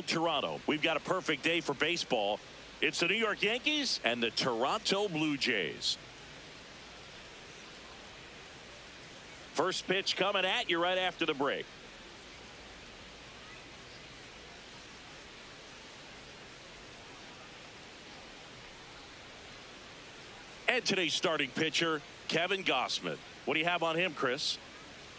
Toronto. We've got a perfect day for baseball. It's the New York Yankees and the Toronto Blue Jays. First pitch coming at you right after the break. And today's starting pitcher, Kevin Gausman. What do you have on him, Chris?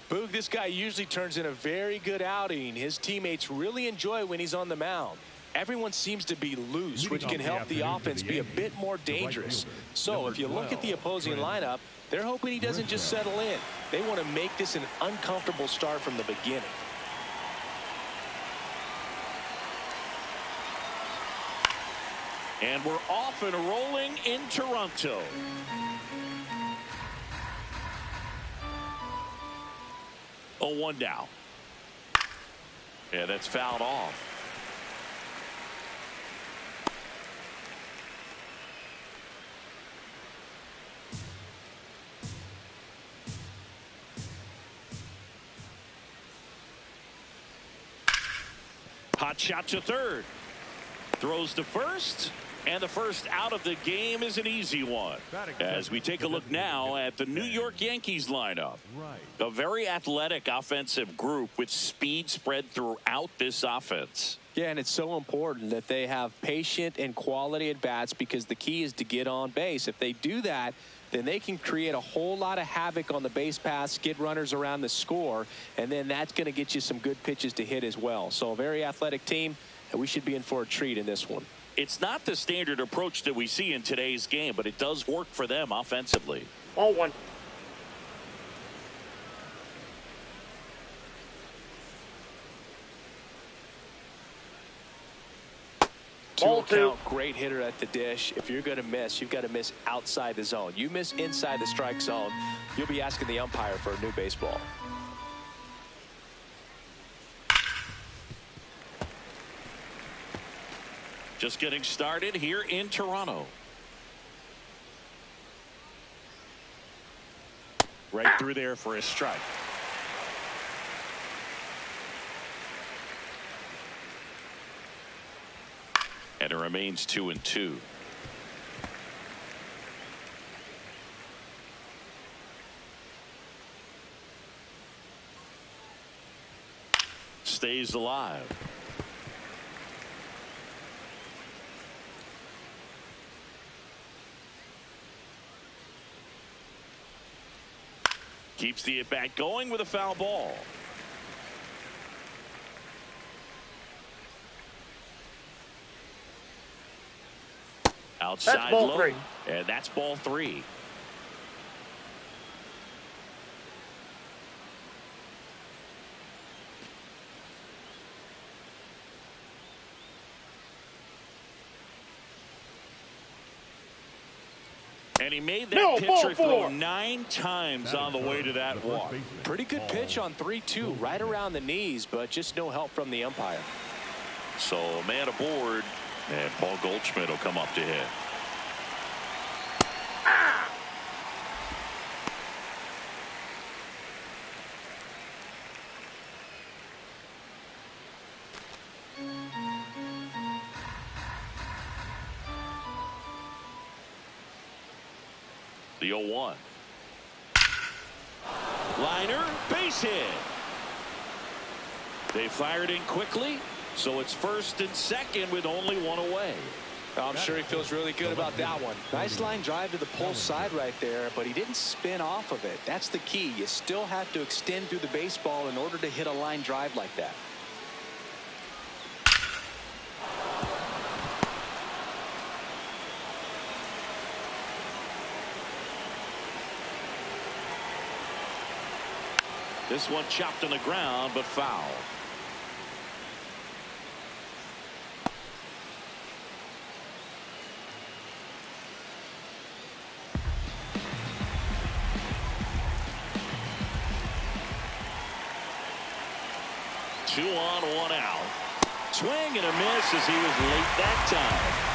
Boog, this guy usually turns in a very good outing. His teammates really enjoy when he's on the mound. Everyone seems to be loose, which can help the offense be a bit more dangerous. So if you look at the opposing lineup, they're hoping he doesn't just settle in. They want to make this an uncomfortable start from the beginning. And we're off and rolling in Toronto. Oh, 1 down. Yeah, that's fouled off. Hot shot to third. Throws to first. And the first out of the game is an easy one. As we take a look now at the New York Yankees lineup. A very athletic offensive group with speed spread throughout this offense. Yeah, and it's so important that they have patient and quality at bats, because the key is to get on base. If they do that, then they can create a whole lot of havoc on the base paths, get runners around the score, and then that's going to get you some good pitches to hit as well. So a very athletic team, and we should be in for a treat in this one. It's not the standard approach that we see in today's game, but it does work for them offensively. Ball 1. Ball 2. Great hitter at the dish. If you're going to miss, you've got to miss outside the zone. You miss inside the strike zone, you'll be asking the umpire for a new baseball. Just getting started here in Toronto. Right through there for a strike. And it remains 2-2. Stays alive. Keeps the at-bat going with a foul ball. Outside that's ball low. 3. And that's ball 3. And he made that pitcher throw 9 times on the way to that walk. Pretty good pitch on 3-2, right around the knees, but just no help from the umpire. So a man aboard, and Paul Goldschmidt will come up to hit. The 0-1. Liner, base hit. They fired in quickly, so it's first and second with only 1 away. I'm sure he feels really good about that one. Nice line drive to the pull side right there, but he didn't spin off of it. That's the key. You still have to extend through the baseball in order to hit a line drive like that. This one chopped on the ground, but foul. Two on, 1 out. Swing and a miss as he was late that time.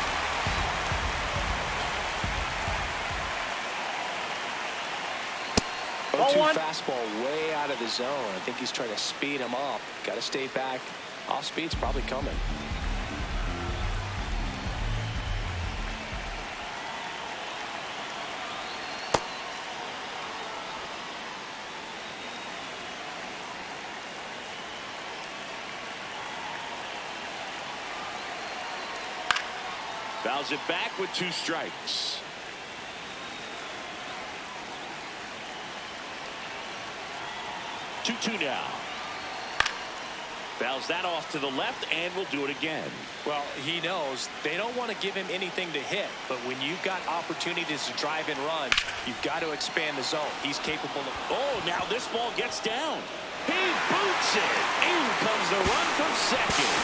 0-2 fastball way out of the zone. I think he's trying to speed him off. Got to stay back. Off speed's probably coming. Fouls it back with 2 strikes. Two now. Fouls that off to the left and will do it again. Well, he knows they don't want to give him anything to hit, but when you've got opportunities to drive and run, you've got to expand the zone. He's capable of. Oh, now this ball gets down. He boots it. In comes the run from second.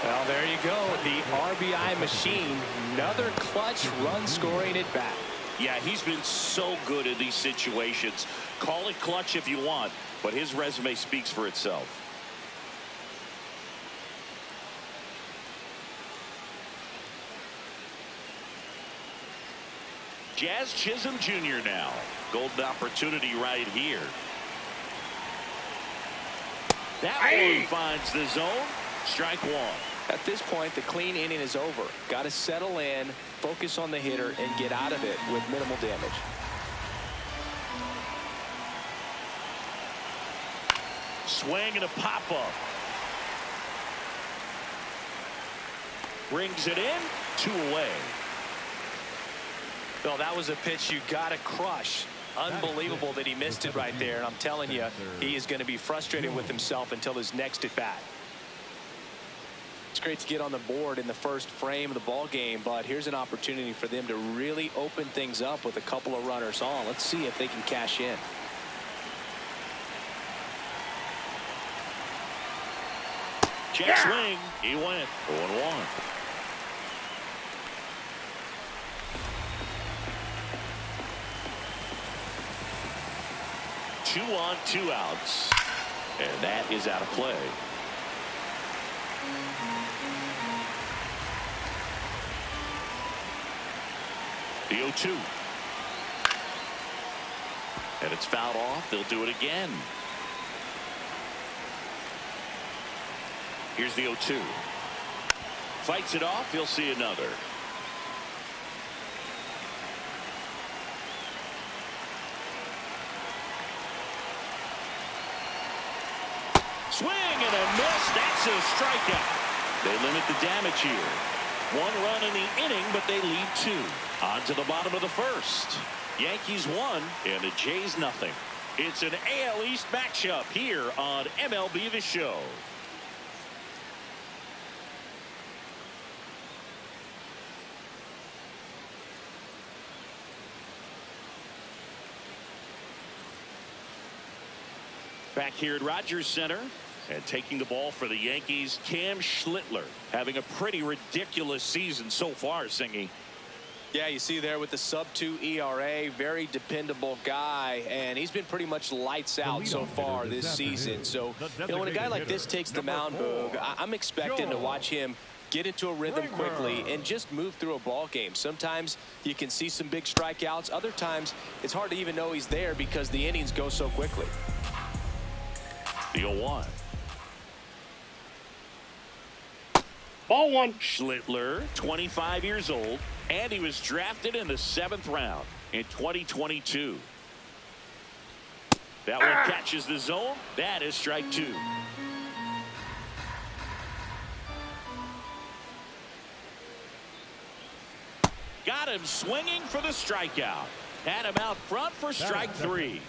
Well, there you go. The RBI machine. Another clutch run scoring at bat. Yeah, he's been so good in these situations. Call it clutch if you want, but his resume speaks for itself. Jazz Chisholm Jr. now. Golden opportunity right here. That one finds the zone. Strike 1. At this point, the clean inning is over. Got to settle in, focus on the hitter, and get out of it with minimal damage. Swing and a pop-up. Brings it in. 2 away. Well, that was a pitch you got to crush. Unbelievable that he missed it right there. And I'm telling you, he is going to be frustrated with himself until his next at bat. It's great to get on the board in the first frame of the ball game, but here's an opportunity for them to really open things up with a couple of runners on. Let's see if they can cash in. Check swing. He went 0-1. Two on, 2 outs. And that is out of play. The 0-2. And it's fouled off. They'll do it again. Here's the 0-2. Fights it off. He'll see another. Swing and a miss. That's a strikeout. They limit the damage here. 1 run in the inning, but they lead 2. On to the bottom of the first. Yankees 1 and the Jays nothing. It's an AL East matchup here on MLB The Show. Back here at Rogers Center. And taking the ball for the Yankees, Cam Schlittler, having a pretty ridiculous season so far, Singy. Yeah, you see there with the sub-2 ERA, very dependable guy, and he's been pretty much lights out so far this season. So, you know, when a guy like this takes the mound, Boog, I'm expecting to watch him get into a rhythm quickly and just move through a ball game. Sometimes you can see some big strikeouts. Other times it's hard to even know he's there because the innings go so quickly. The 0-1. Ball 1. Schlittler, 25 years old, and he was drafted in the 7th round in 2022. That one catches the zone. That is strike 2. Got him swinging for the strikeout. Had him out front for strike 3.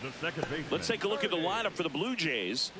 Let's take a look at the lineup for the Blue Jays.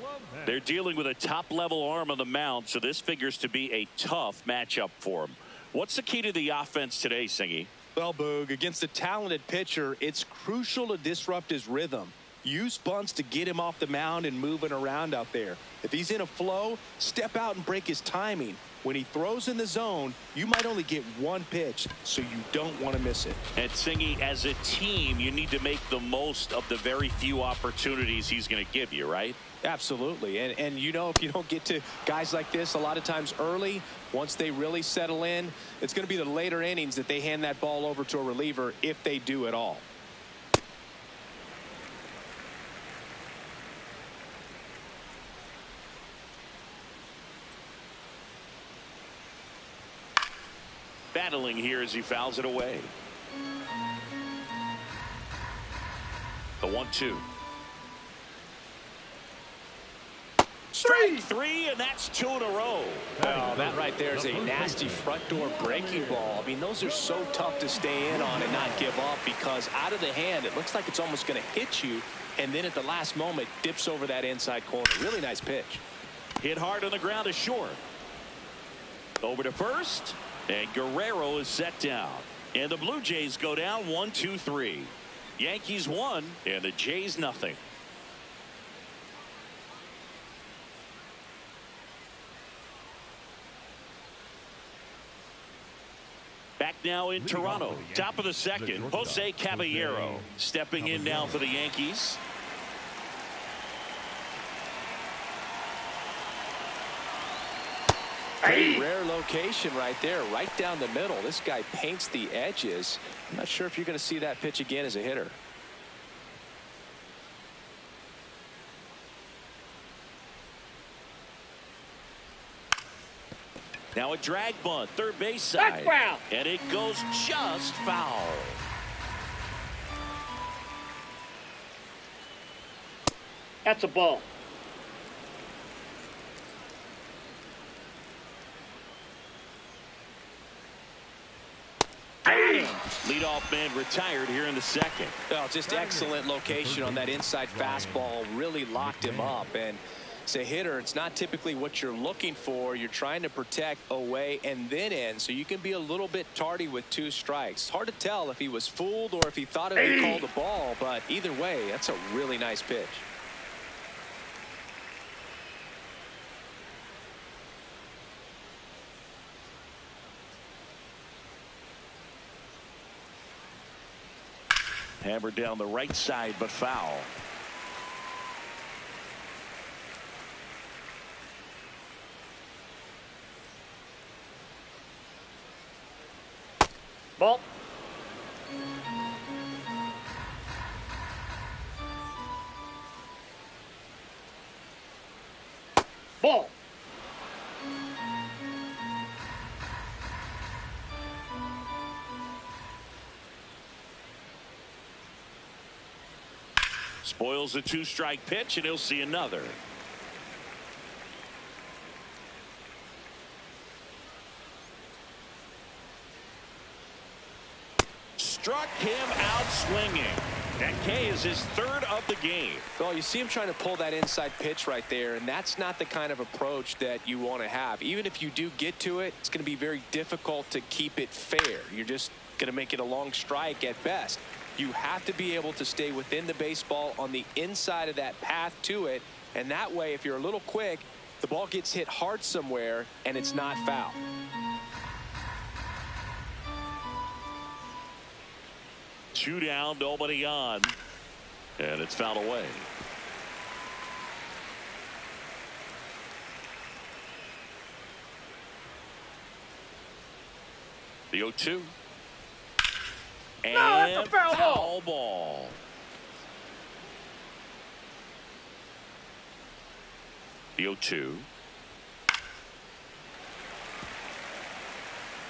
They're dealing with a top-level arm on the mound, so this figures to be a tough matchup for them. What's the key to the offense today, Singy? Well, Boog, against a talented pitcher, it's crucial to disrupt his rhythm. Use bunts to get him off the mound and moving around out there. If he's in a flow, step out and break his timing. When he throws in the zone, you might only get 1 pitch, so you don't want to miss it. And Singy, as a team, you need to make the most of the very few opportunities he's going to give you, right? Absolutely. And you know, if you don't get to guys like this a lot of times early, once they really settle in, it's going to be the later innings that they hand that ball over to a reliever, if they do at all. Battling here as he fouls it away. The 1-2. Strike three, and that's 2 in a row. Oh, that right there is a nasty front door breaking ball. I mean, those are so tough to stay in on and not give up, because out of the hand, it looks like it's almost going to hit you, and then at the last moment, dips over that inside corner. Really nice pitch. Hit hard on the ground is short. Over to first, and Guerrero is set down. And the Blue Jays go down 1-2-3. Yankees 1, and the Jays nothing. Back now in Toronto, top of the second, Jose Caballero stepping in now for the Yankees. Pretty rare location right there, right down the middle. This guy paints the edges. I'm not sure if you're going to see that pitch again as a hitter. Now a drag bunt, third base side. Foul. And it goes just foul. That's a ball. Leadoff man retired here in the second. Well, just excellent location on that inside fastball. Really locked him up. And as a hitter, it's not typically what you're looking for. You're trying to protect away and then in, so you can be a little bit tardy with 2 strikes. It's hard to tell if he was fooled or if he thought it would call the ball, but either way, that's a really nice pitch. Hammered down the right side, but foul. Ball. Ball. Spoils a 2-strike pitch, and he'll see another. Struck him out swinging. That K is his 3rd of the game. Well, you see him trying to pull that inside pitch right there, and that's not the kind of approach that you want to have. Even if you do get to it, it's going to be very difficult to keep it fair. You're just going to make it a long strike at best. You have to be able to stay within the baseball on the inside of that path to it, and that way, if you're a little quick, the ball gets hit hard somewhere, and it's not foul. Two down, nobody on, and it's fouled away. The 0-2. And that's a foul ball. The 0-2.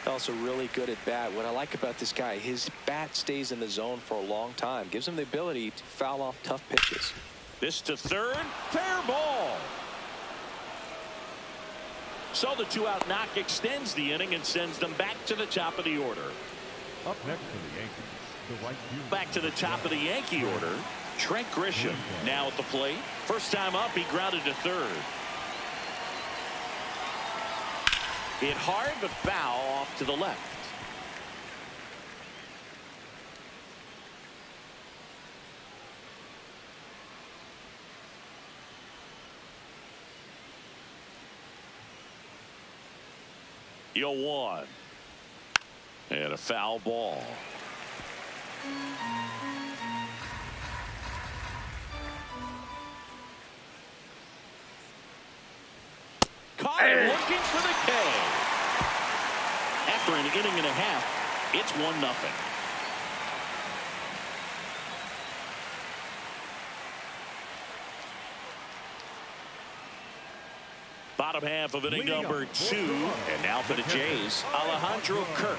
Also really good at bat. What I like about this guy, his bat stays in the zone for a long time. Gives him the ability to foul off tough pitches. This to third. Fair ball. So the 2-out knock extends the inning and sends them back to the top of the order. Up next for the Yankees, the right fielder. Back to the top of the Yankee order. Trent Grisham now at the plate. First time up, he grounded to third. Hit hard, but foul off to the left. The 0-1. And a foul ball. Caught him looking for the K. After an inning and a half, it's 1-0. Bottom half of inning number 2, and now for the Jays, Alejandro Kirk.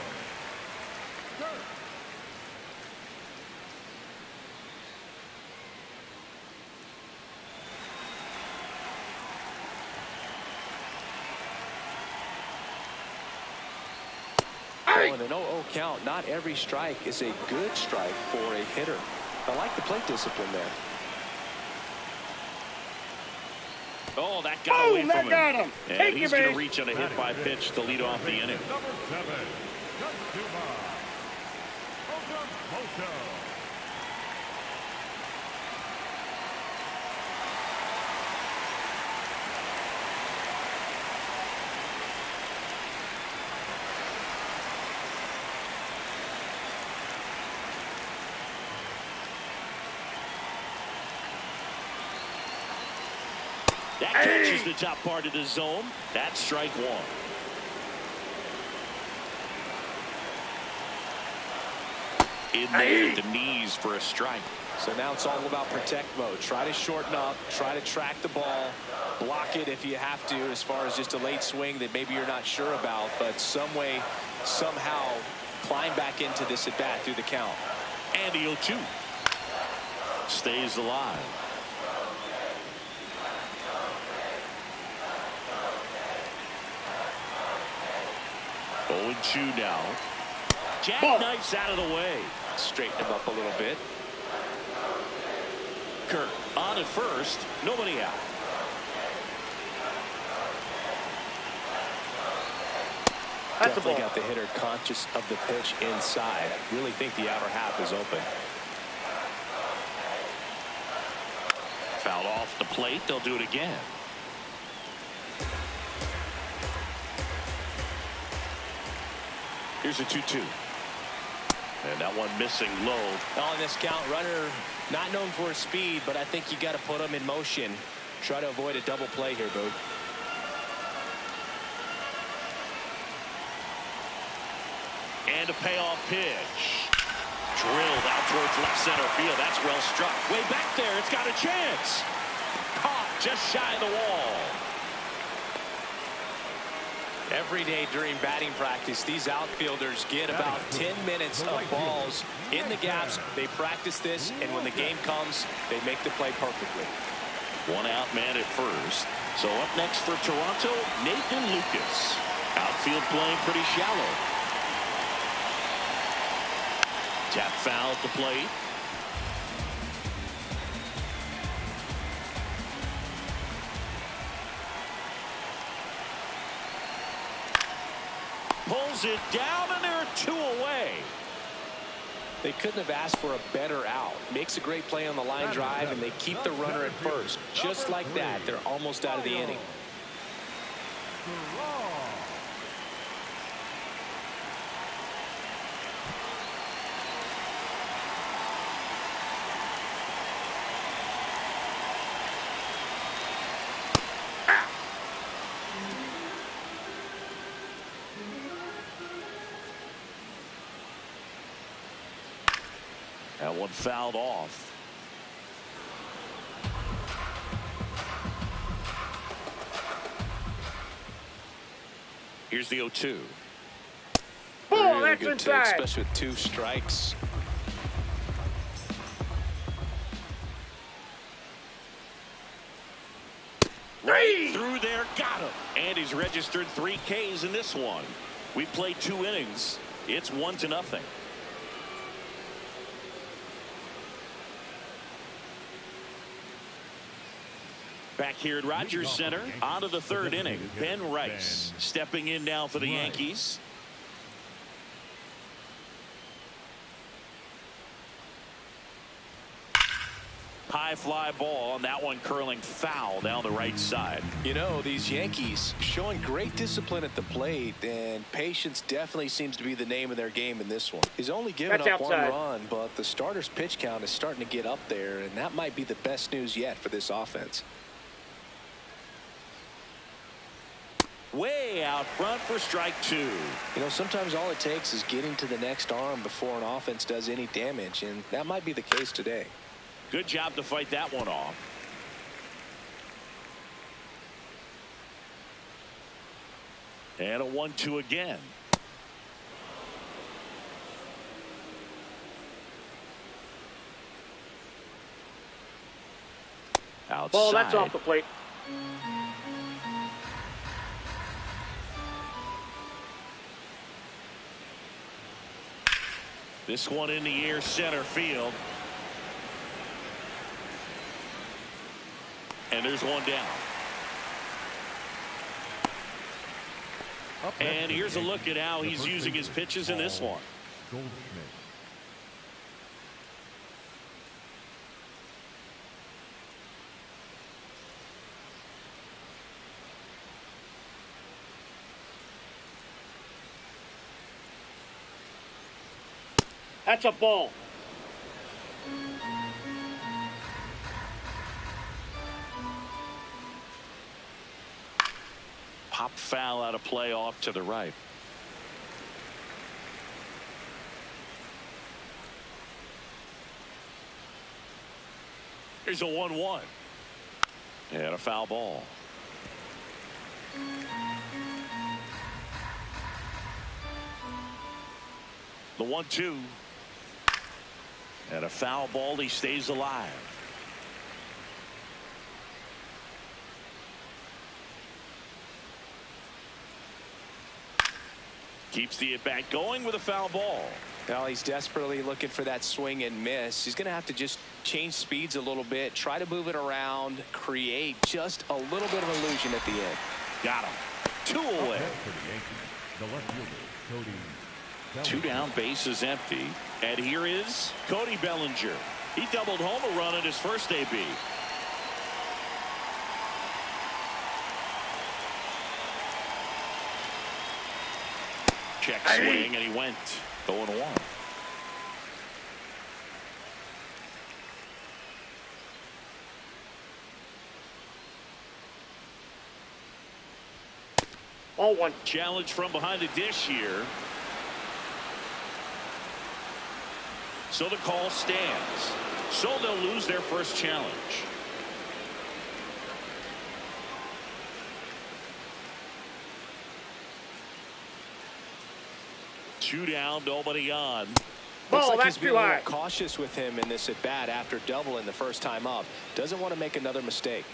Well, in an 0-0 count, not every strike is a good strike for a hitter. I like the plate discipline there. Oh, that got away from him. Got him. And he's going to reach on a hit by pitch to lead off the inning. Number 7, Moto. That catches the top part of the zone. That's strike one. In there at the knees for a strike. So now it's all about protect mode. Try to shorten up, try to track the ball, block it if you have to, as far as just a late swing that maybe you're not sure about, but some way, somehow climb back into this at bat through the count. And the 0-2 stays alive. 0-2 now. Jackknifes out of the way. Straighten him up a little bit. Kirk on at first. Nobody out. That's a ball. Definitely got the hitter conscious of the pitch inside. Really think the outer half is open. Fouled off the plate. They'll do it again. Here's a 2-2. And that one missing low. On this count, runner not known for his speed, but I think you got to put him in motion. Try to avoid a double play here, Boog. And a payoff pitch. Drilled out towards left center field. That's well struck. Way back there. It's got a chance. Caught just shy of the wall. Every day during batting practice, these outfielders get about 10 minutes of balls in the gaps. They practice this, and when the game comes, they make the play perfectly. One out man at first. So up next for Toronto, Nathan Lucas. Outfield playing pretty shallow. Tap foul at the plate. Pulls it down, and they're 2 away. They couldn't have asked for a better out. Makes a great play on the line drive, and they keep the runner at first. Just like that, they're almost out of the inning. That one fouled off. Here's the 0-2. Ball, Really that's good take, inside. especially with 2 strikes. Right through there, got him. And he's registered 3 Ks in this one. We played 2 innings. It's 1-0. Back here at Rogers Center, on to the 3rd inning. Ben Rice stepping in now for the Yankees. High fly ball, and that one curling foul down the right side. You know, these Yankees showing great discipline at the plate, and patience definitely seems to be the name of their game in this one. He's only given That's up outside. 1 run, but the starter's pitch count is starting to get up there, and that might be the best news yet for this offense. Way out front for strike 2. You know, sometimes all it takes is getting to the next arm before an offense does any damage, and that might be the case today. Good job to fight that one off. And a 1-2 again. Outside. Ball, that's off the plate. This one in the air, center field. And there's one down. And here's a look at how he's using his pitches in this one. That's a ball. Pop foul out of play off to the right. Here's a 1-1. And a foul ball. The 1-2. And a foul ball. He stays alive. Keeps the at-bat going with a foul ball. Now he's desperately looking for that swing and miss. He's going to have to just change speeds a little bit, try to move it around, create just a little bit of illusion at the end. Got him. 2 away. Two down, base is empty. And here is Cody Bellinger. He doubled home a run in his first AB. Check swing, and he went 0-1. Ball 1. Challenge from behind the dish here. So the call stands. So they'll lose their first challenge. Two down, nobody on. Ball, Looks like that's he's being too a little high. cautious with him in this at bat after doubling the first time up. Doesn't want to make another mistake.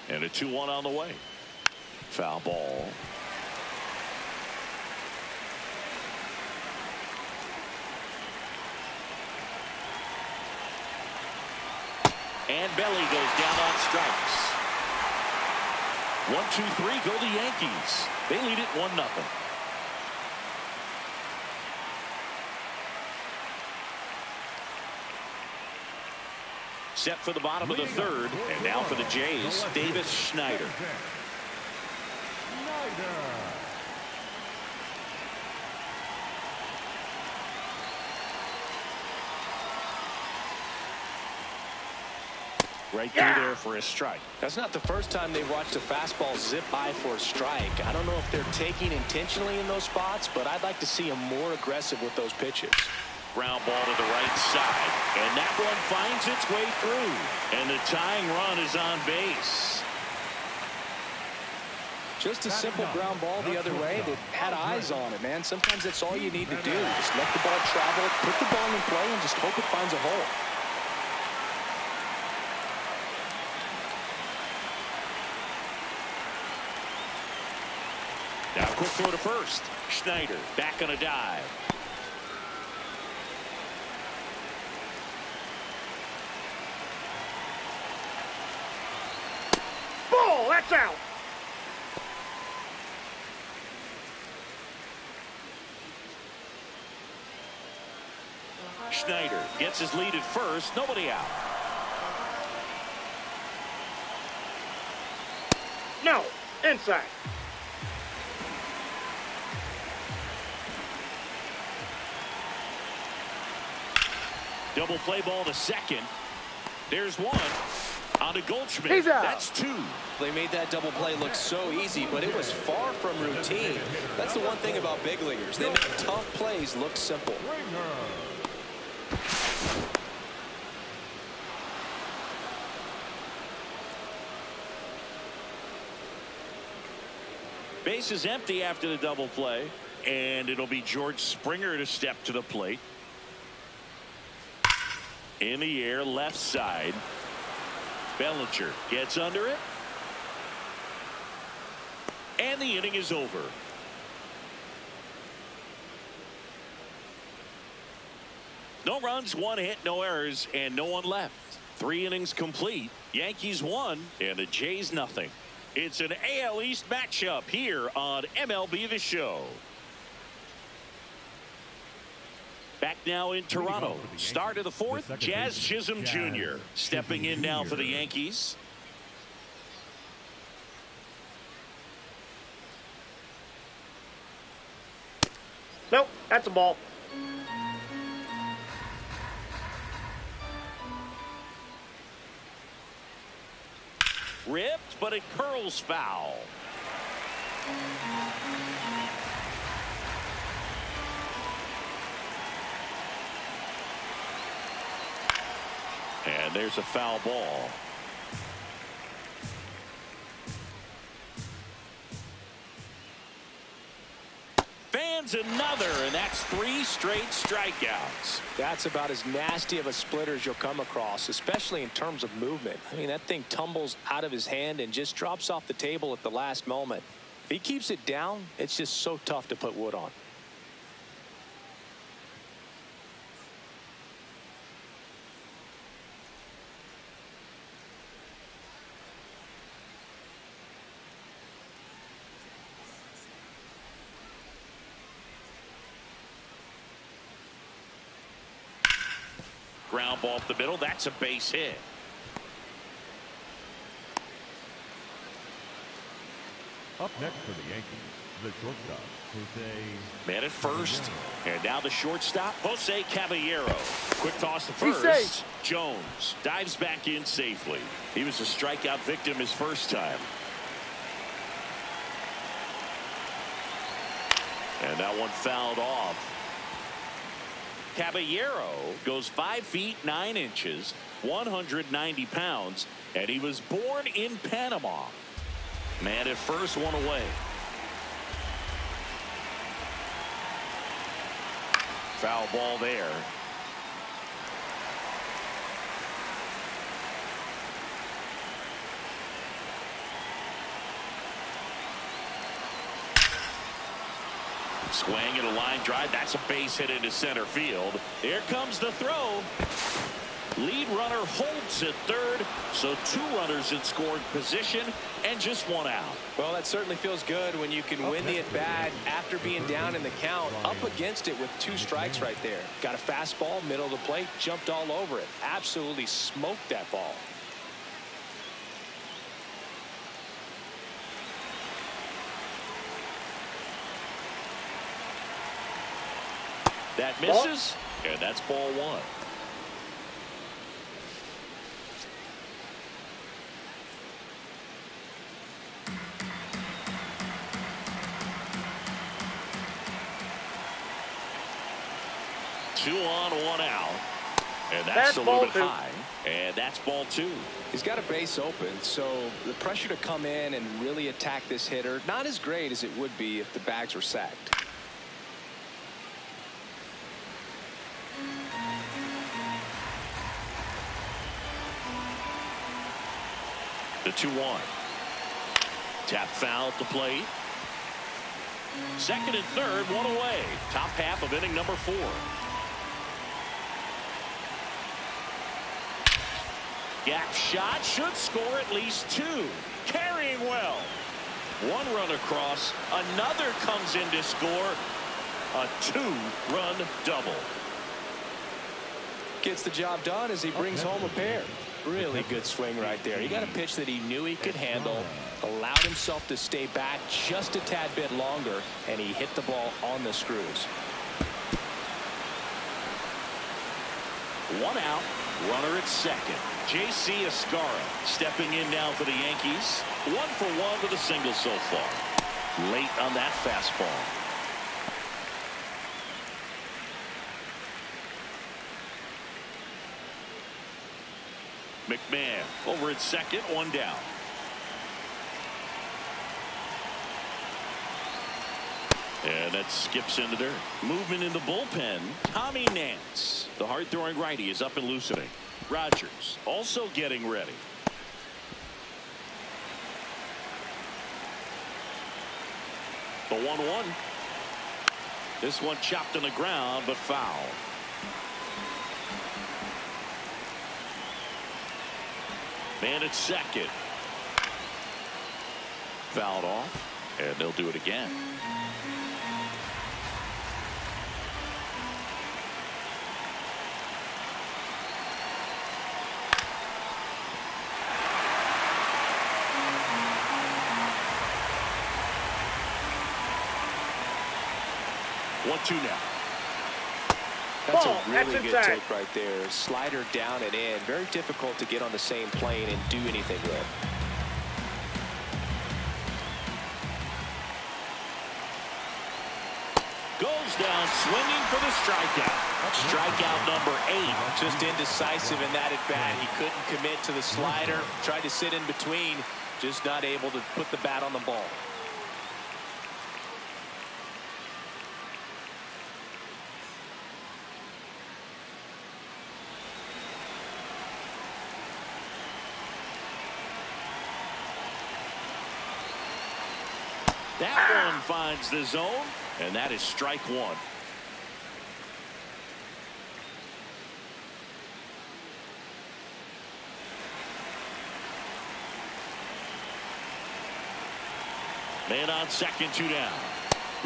And a 2-1 on the way. Foul ball. And Belly goes down on strikes. 1-2-3 go the Yankees. They lead it 1-0. Set for the bottom of the third, and now for the Jays, Davis Schneider. Right through there for a strike. That's not the first time they've watched a fastball zip by for a strike. I don't know if they're taking intentionally in those spots, but I'd like to see them more aggressive with those pitches. Ground ball to the right side, and that one finds its way through, and the tying run is on base. Just a simple ground ball the other way that had eyes on it, man. Sometimes that's all you need to do. Just let the ball travel, put the ball in play, and just hope it finds a hole. Now quick throw to first. Schneider back on a dive. Ball, that's out. Schneider gets his lead at first. Nobody out. No, inside. Double play ball to second. There's one. On to Goldschmidt. He's out. That's 2. They made that double play look so easy, but it was far from routine. That's the one thing about big leaguers. They make tough plays look simple. Base is empty after the double play, and it'll be George Springer to step to the plate. In the air, left side. Bellinger gets under it. And the inning is over. No runs, 1 hit, no errors, and no one left. 3 innings complete. Yankees 1 and the Jays nothing. It's an AL East matchup here on MLB The Show. Back now in Toronto. Start of the 4th, Jazz Chisholm Jr. stepping in now for the Yankees. Nope, that's a ball. Ripped, but it curls foul. And there's a foul ball. Fans another, and that's 3 straight strikeouts. That's about as nasty of a splitter as you'll come across, especially in terms of movement. I mean, that thing tumbles out of his hand and just drops off the table at the last moment. If he keeps it down, it's just so tough to put wood on. Ground ball up the middle. That's a base hit. Up next for the Yankees, the shortstop, Jose. Man at first. And now the shortstop, Jose Caballero. Quick toss to He's first. safe. Jones dives back in safely. He was a strikeout victim his first time. And that one fouled off. Caballero goes 5 feet 9 inches, 190 pounds, and he was born in Panama. Man at first, one away. Foul ball there. Swing and a line drive. That's a base hit into center field. Here comes the throw. Lead runner holds at third. So 2 runners in scoring position and just 1 out. Well, that certainly feels good when you can win the at-bat after being down in the count, up against it with 2 strikes right there. Got a fastball, middle of the plate, jumped all over it. Absolutely smoked that ball. That misses, and that's ball 1. Two on, 1 out. And that's a little bit high. And that's ball 2. He's got a base open, so the pressure to come in and really attack this hitter, not as great as it would be if the bags were sacked. The 2-1. Tap foul at the plate. Second and third, 1 away. Top half of inning number 4. Gap shot should score at least 2. Carrying well. 1 run across. Another comes in to score. A 2-run double. Gets the job done as he brings home a pair. Really good swing right there. He got a pitch that he knew he could handle, allowed himself to stay back just a tad bit longer, and he hit the ball on the screws. 1 out, runner at second. J.C. Escara stepping in now for the Yankees. 1 for 1 with a single so far. Late on that fastball. McMahon over at second, 1 down. And that skips into dirt. Movement in the bullpen. Tommy Nance, the hard-throwing righty, is up and loosening. Rogers also getting ready. The 1-1. This one chopped on the ground, but foul. Man at second. Fouled off, and they'll do it again. One-two now. That's Ball. a really That's good inside. take right there. Slider down and in. Very difficult to get on the same plane and do anything with. Goes down swinging for the strikeout. Strikeout number 8. Just indecisive in that at bat. He couldn't commit to the slider. Tried to sit in between. Just not able to put the bat on the ball. That one finds the zone, and that is strike 1. Man on second, 2 down.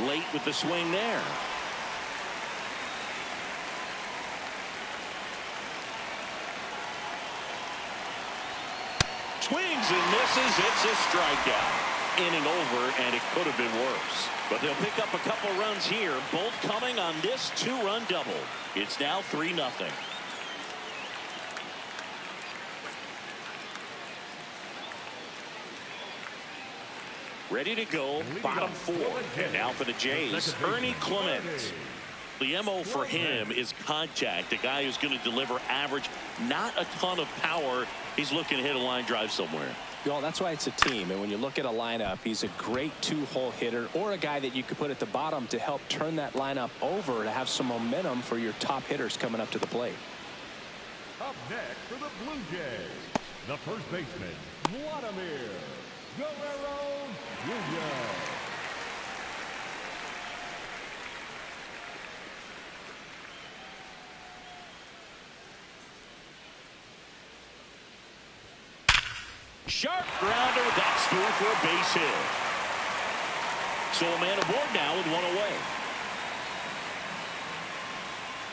Late with the swing there. Swings and misses. It's a strikeout. Inning over, and it could have been worse. But they'll pick up a couple runs here, both coming on this 2-run double. It's now 3-0. Ready to go, bottom 4. And now for the Jays, Ernie Clement. The MO for him is contact. The guy who's going to deliver average, not a ton of power. He's looking to hit a line drive somewhere. Well, that's why it's a team. And when you look at a lineup, he's a great 2-hole hitter or a guy that you could put at the bottom to help turn that lineup over to have some momentum for your top hitters coming up to the plate. Up next for the Blue Jays, the first baseman, Vladimir Guerrero Jr. Sharp grounder with that smooth for a base hit. So a man aboard now with 1 away.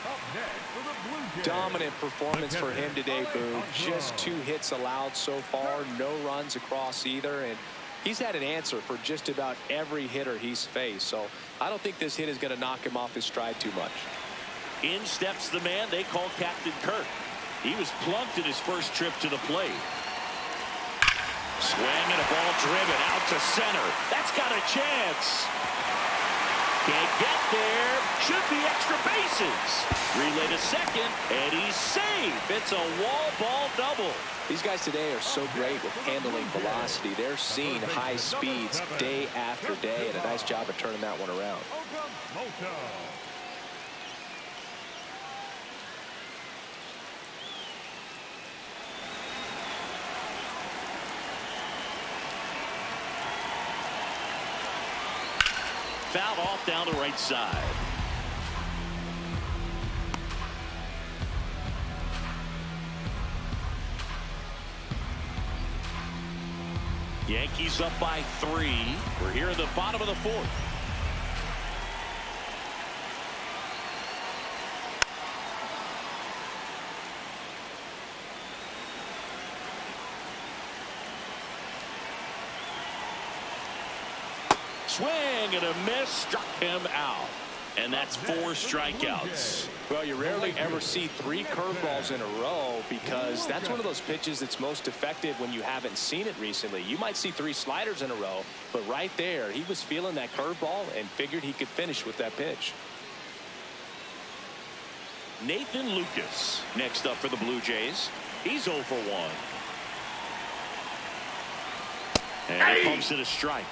Up next for the Blue Jays, Dominant performance for him today, Boone. Just 2 hits allowed so far, no runs across either, and he's had an answer for just about every hitter he's faced. So I don't think this hit is going to knock him off his stride too much. In steps the man they call Captain Kirk. He was plunked in his first trip to the plate. Swing and a ball driven out to center. That's got a chance. Can't get there. Should be extra bases. Relay to second, and he's safe. It's a wall ball double. These guys today are so great with handling velocity. They're seeing high speeds day after day, and a nice job of turning that one around. Mota. Fouled off down the right side. Yankees up by 3. We're here in the bottom of the 4th. Swing and a miss, struck him out. And that's 4 strikeouts. Well, you rarely ever see 3 curveballs in a row because that's one of those pitches that's most effective when you haven't seen it recently. You might see 3 sliders in a row, but right there, he was feeling that curveball and figured he could finish with that pitch. Nathan Lucas next up for the Blue Jays. He's 0 for 1. And he pumps it a strike.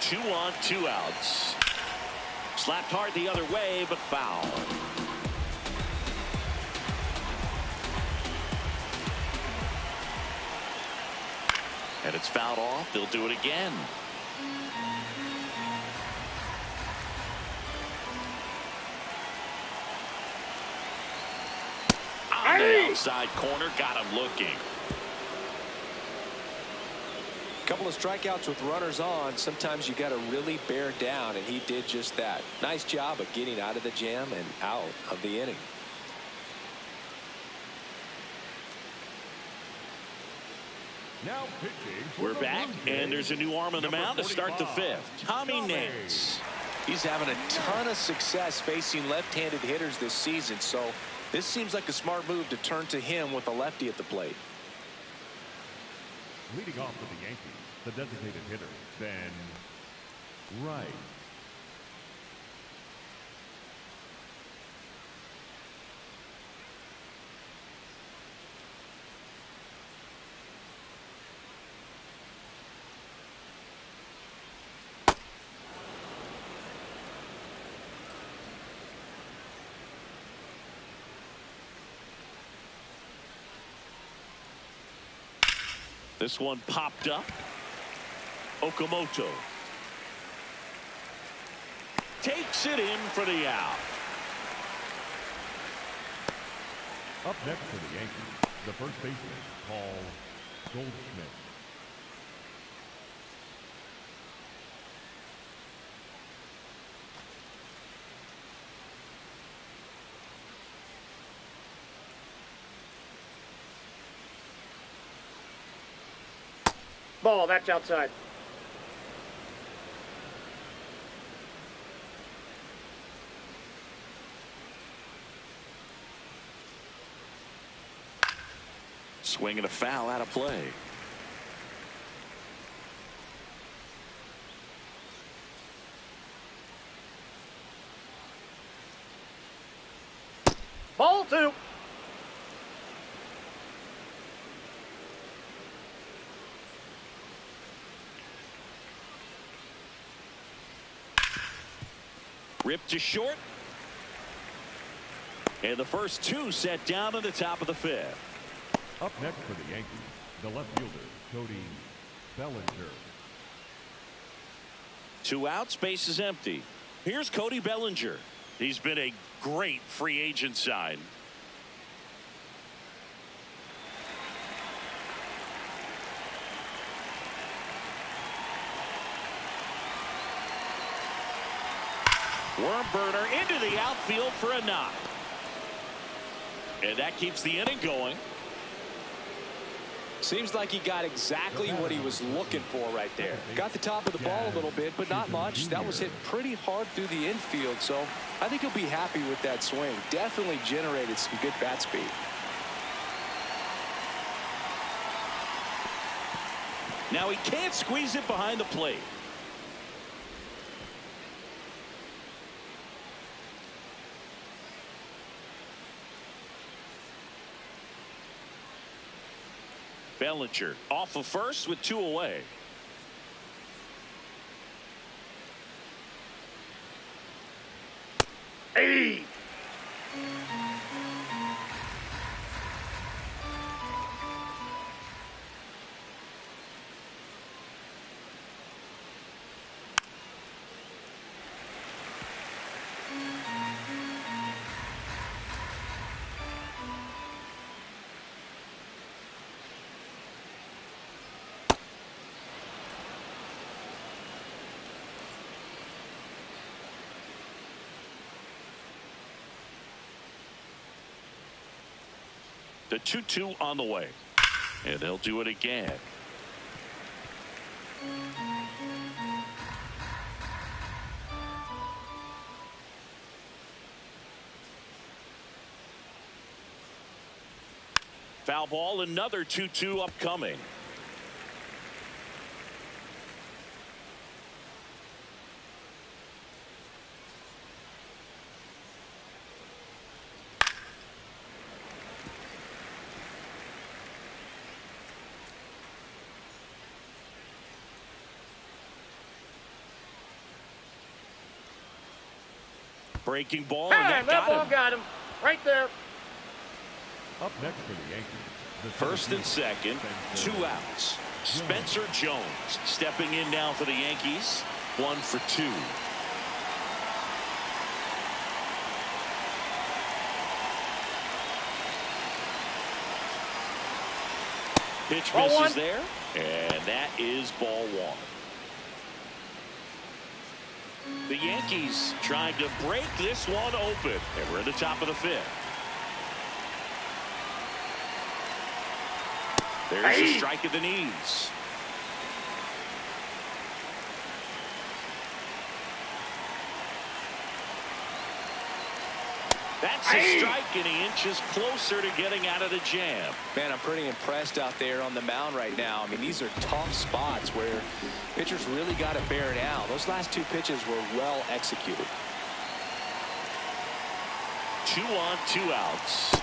Two on, 2 outs. Slapped hard the other way, but foul. And it's fouled off. They'll do it again. On the outside corner, got him looking. Couple of strikeouts with runners on. Sometimes you got to really bear down, and he did just that. Nice job of getting out of the jam and out of the inning. Now pitching. We're back, and there's a new arm on the mound to start the fifth. Tommy Nance. He's having a ton of success facing left-handed hitters this season, so this seems like a smart move to turn to him with a lefty at the plate. Leading off for the Yankees, the designated hitter, Ben Wright. This one popped up. Okamoto takes it in for the out. Up next for the Yankees, the first baseman, Paul Goldschmidt. Ball, that's outside. Swing and a foul out of play. Ball two. Ripped to short. And the first two set down in the top of the fifth. Up next for the Yankees, the left fielder, Cody Bellinger. 2 outs, base is empty. Here's Cody Bellinger. He's been a great free agent sign. Worm burner into the outfield for a knock. And that keeps the inning going. Seems like he got exactly what he was looking for right there. Got the top of the ball a little bit, but not much. That was hit pretty hard through the infield, so I think he'll be happy with that swing. Definitely generated some good bat speed. Now he can't squeeze it behind the plate. Bellinger off of first with 2 away. Hey! The 2-2 on the way. And they'll do it again. Foul ball, another 2-2 upcoming. Breaking ball, and that ball got him. got him. Right there. Up next for the Yankees. The First and second, 2 outs. Spencer Jones stepping in now for the Yankees. 1 for 2. Pitch Ball misses one. there, and that is ball 1. The Yankees trying to break this one open, and we're at the top of the 5th. There's a strike at the knees. That's a strike, and he inches closer to getting out of the jam. Man, I'm pretty impressed out there on the mound right now. I mean, these are tough spots where pitchers really got to bear down. Those last 2 pitches were well executed. 2 on, 2 outs.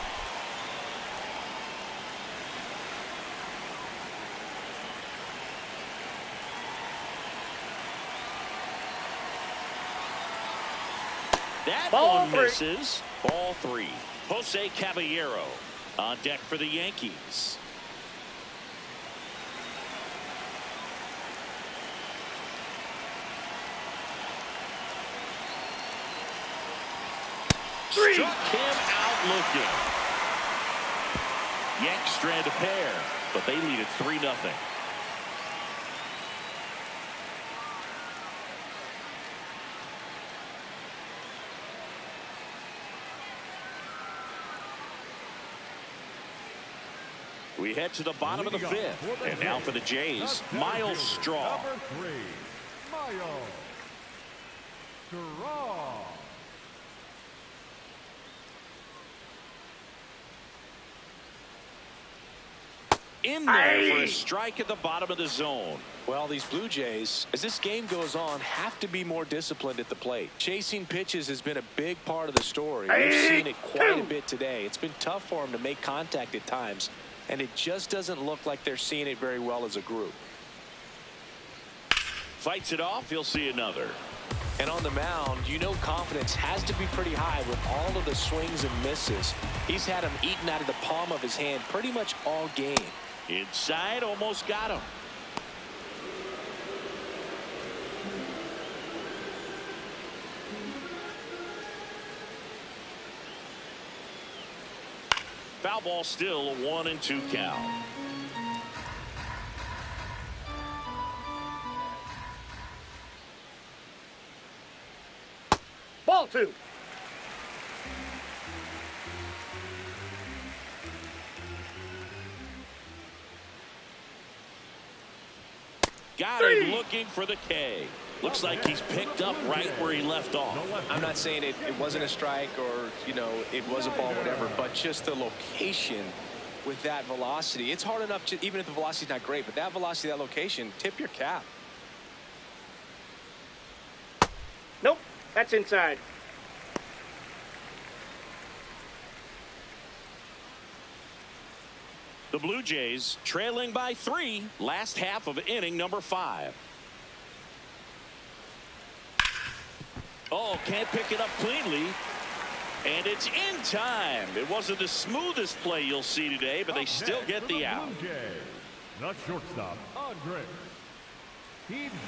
That Ball one 3. misses. Ball 3. Jose Caballero on deck for the Yankees. Struck him out looking. Yanks strand a pair, but they lead it 3-0. We head to the bottom of the 5th, and now for the Jays, Miles Straw. Number 3, Miles Straw. In there for a strike at the bottom of the zone. Well, these Blue Jays, as this game goes on, have to be more disciplined at the plate. Chasing pitches has been a big part of the story. We've seen it quite a bit today. It's been tough for them to make contact at times, and it just doesn't look like they're seeing it very well as a group. Fights it off, he'll see another. And on the mound, you know confidence has to be pretty high with all of the swings and misses. He's had them eaten out of the palm of his hand pretty much all game. Inside, almost got him. Foul ball still, a 1-2 count. Ball 2. Got him looking for the K. Looks like he's picked up right where he left off. I'm not saying it wasn't a strike or, you know, it was a ball, whatever, but just the location with that velocity. It's hard enough to, even if the velocity's not great, but that velocity, that location, tip your cap. Nope, that's inside. The Blue Jays trailing by 3, last half of inning number 5. Oh, can't pick it up cleanly. And it's in time. It wasn't the smoothest play you'll see today, but they still get the out. The shortstop, Andres.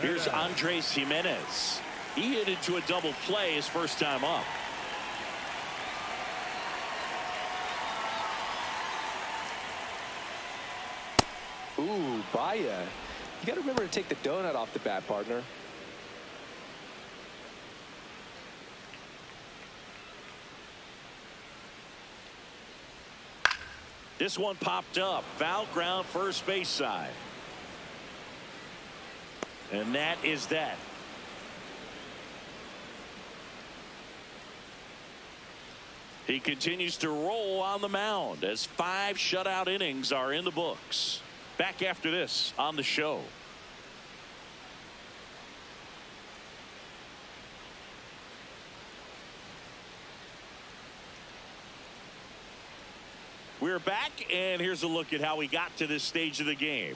Here's Andres Jimenez. He hit into a double play his first time up. Ooh, Baya. You got to remember to take the donut off the bat, partner. This one popped up. Foul ground, first base side. And that is that. He continues to roll on the mound as 5 shutout innings are in the books. Back after this on the show. We're back, and here's a look at how we got to this stage of the game.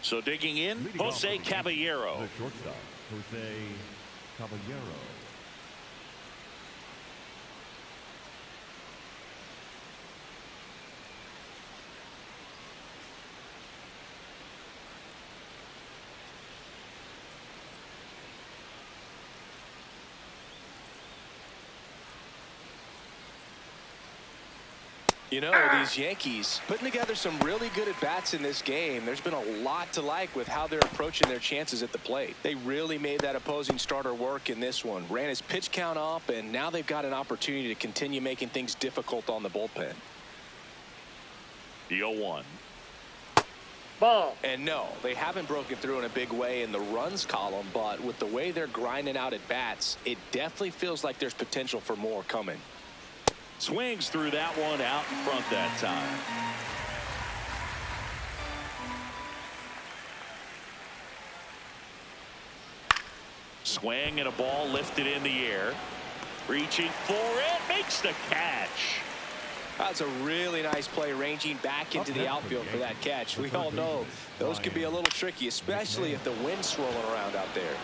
So digging in, Leading Jose off Caballero. the shortstop, Jose Caballero. You know, these Yankees putting together some really good at-bats in this game. There's been a lot to like with how they're approaching their chances at the plate. They really made that opposing starter work in this one. Ran his pitch count up, and now they've got an opportunity to continue making things difficult on the bullpen. The 0-1. Ball. And no, they haven't broken through in a big way in the runs column, but with the way they're grinding out at-bats, it definitely feels like there's potential for more coming. Swings through that one out in front that time. Swing and a ball lifted in the air. Reaching for it. Makes the catch. That's a really nice play, ranging back into the outfield for that catch. We all know those can be a little tricky, especially if the wind's swirling around out there.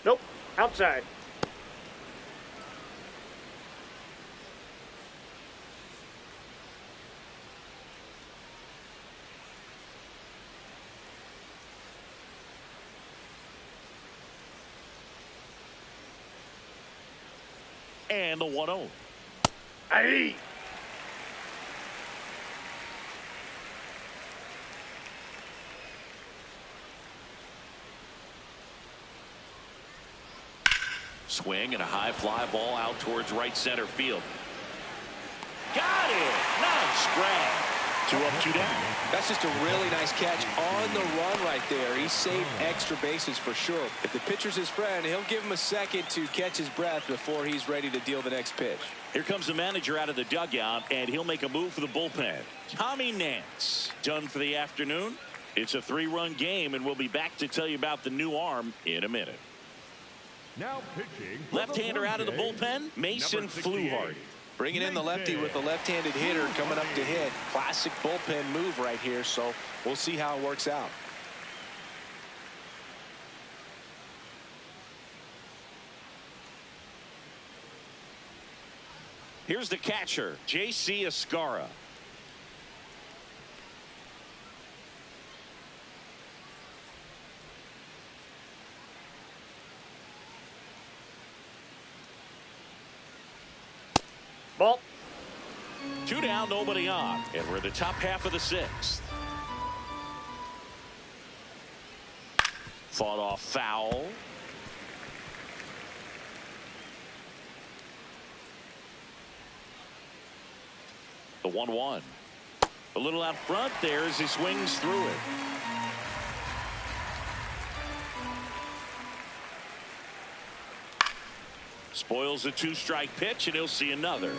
Nope. Outside. And the 1-0. Aye. Swing and a high fly ball out towards right center field. Got it. Nice grab. 2 up, 2 down. That's just a really nice catch on the run right there. He saved extra bases for sure. If the pitcher's his friend, he'll give him a second to catch his breath before he's ready to deal the next pitch. Here comes the manager out of the dugout, and he'll make a move for the bullpen. Tommy Nance done for the afternoon. It's a 3-run game, and we'll be back to tell you about the new arm in a minute. Now pitching. Left-hander out of the bullpen, Mason Fluharty. Bringing in the lefty with the left-handed hitter coming up to hit. Classic bullpen move right here, so we'll see how it works out. Here's the catcher, J.C. Escarra. Ball. 2 down, nobody on. And we're in the top half of the 6th. Fought off foul. The 1-1. A little out front there as he swings through it. Spoils a 2-strike pitch, and he'll see another.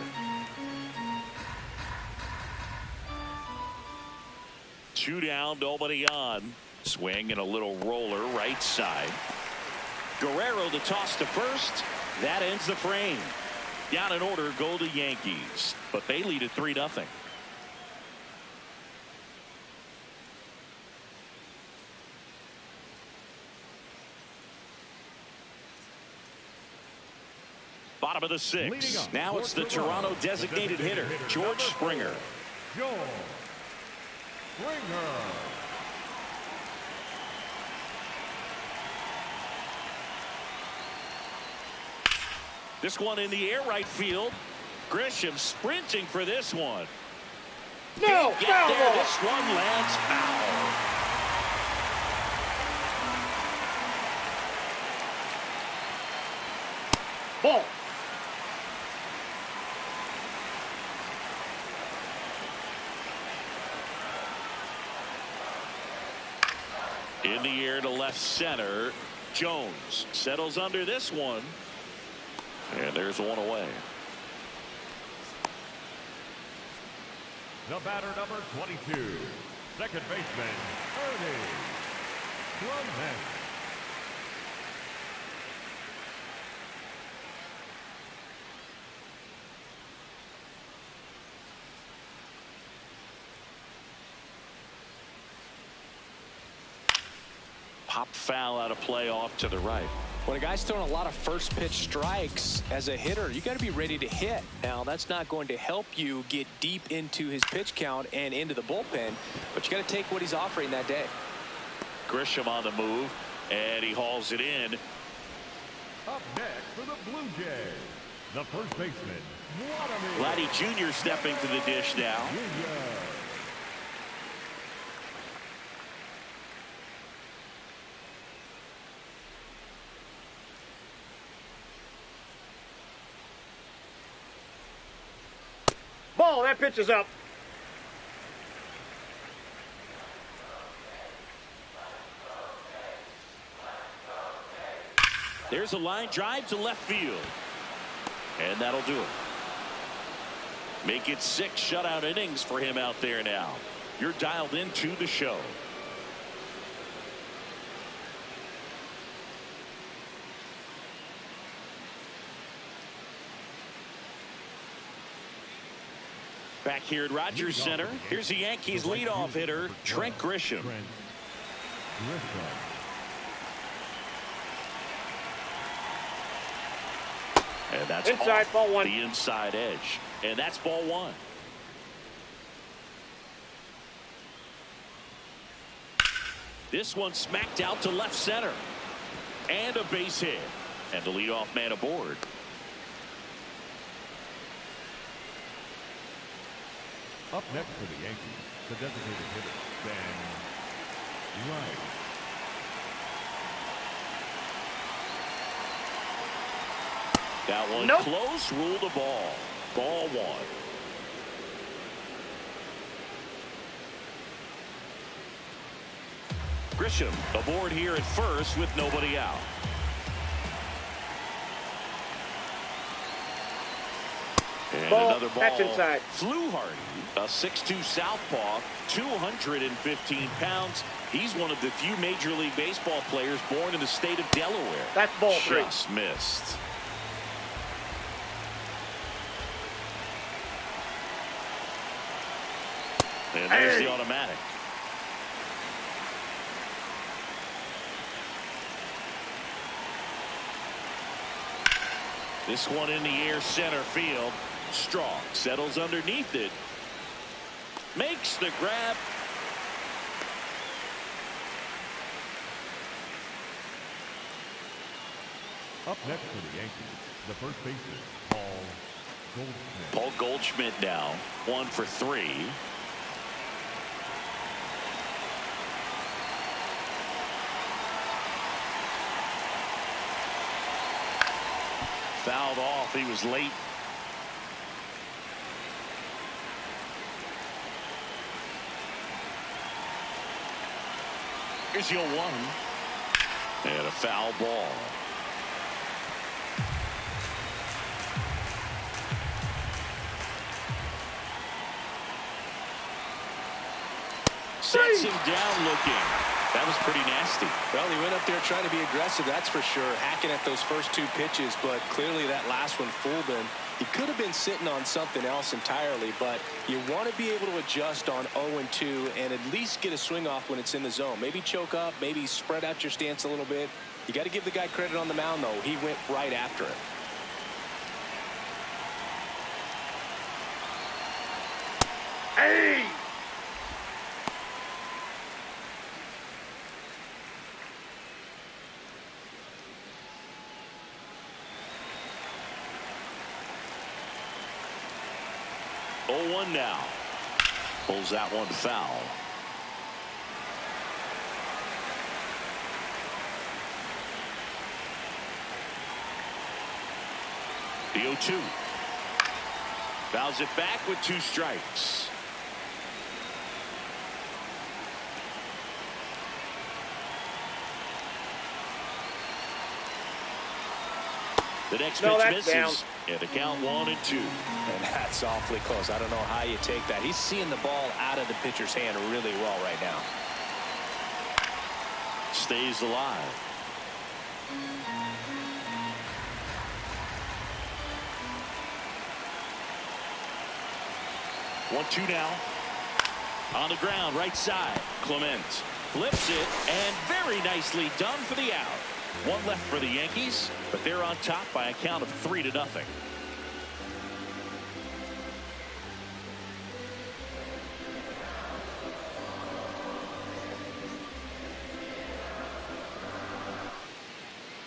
2 down, nobody on. Swing and a little roller right side. Guerrero the toss to first. That ends the frame. Down in order go the Yankees, but they lead at 3-0. Bottom of the 6th. Now it's the Toronto designated hitter, George Springer. George Springer. This one in the air right field. Grisham sprinting for this one. No, Get foul there. ball. This one lands foul. Ball. In the air to left center. Jones settles under this one. And there's one away. The batter, number 22, second baseman, Ernie Clement. Pop foul out of play off to the right. When a guy's throwing a lot of first pitch strikes as a hitter, you got to be ready to hit. Now, that's not going to help you get deep into his pitch count and into the bullpen, but you got to take what he's offering that day. Grisham on the move, and he hauls it in. Up next for the Blue Jays, the first baseman, Vladdy Jr. stepping to the dish now. Ball, that pitch is up. There's a line drive to left field. And that'll do it. Make it 6 shutout innings for him out there now. You're dialed into the show. Back here at Rogers Center, here's the Yankees leadoff hitter, Trent Grisham. And that's inside, off ball 1. the inside edge. And that's ball 1. This one smacked out to left center. And a base hit. And the leadoff man aboard. Up next for the Yankees, the designated hitter, Ben Wright. That one close, rule the ball. Ball 1. Grisham aboard here at first with nobody out. And another ball. That's inside. Flew Hardy, a 6'2 southpaw, 215 pounds. He's one of the few Major League Baseball players born in the state of Delaware. That's ball 3. Just missed. And there's the automatic. This one in the air center field. Strong settles underneath it. Makes the grab. Up next for the Yankees, the first baseman, Paul Goldschmidt. Paul Goldschmidt now 1 for 3. Fouled off. He was late. Here's the 0-1. And a foul ball. Sets him down looking. That was pretty nasty. Well, he went up there trying to be aggressive, that's for sure, hacking at those first 2 pitches, but clearly that last one fooled him. He could have been sitting on something else entirely, but you want to be able to adjust on 0-2 and at least get a swing off when it's in the zone. Maybe choke up, maybe spread out your stance a little bit. You got to give the guy credit on the mound, though. He went right after it. Hey! One now. Pulls that one foul. The 0-2. Fouls it back with 2 strikes. The next pitch misses. Down. And the count 1-2. And that's awfully close. I don't know how you take that. He's seeing the ball out of the pitcher's hand really well right now. Stays alive. One, 2 now. On the ground, right side. Clement. Flips it, and very nicely done for the out. One left for the Yankees, but they're on top by a count of 3-0.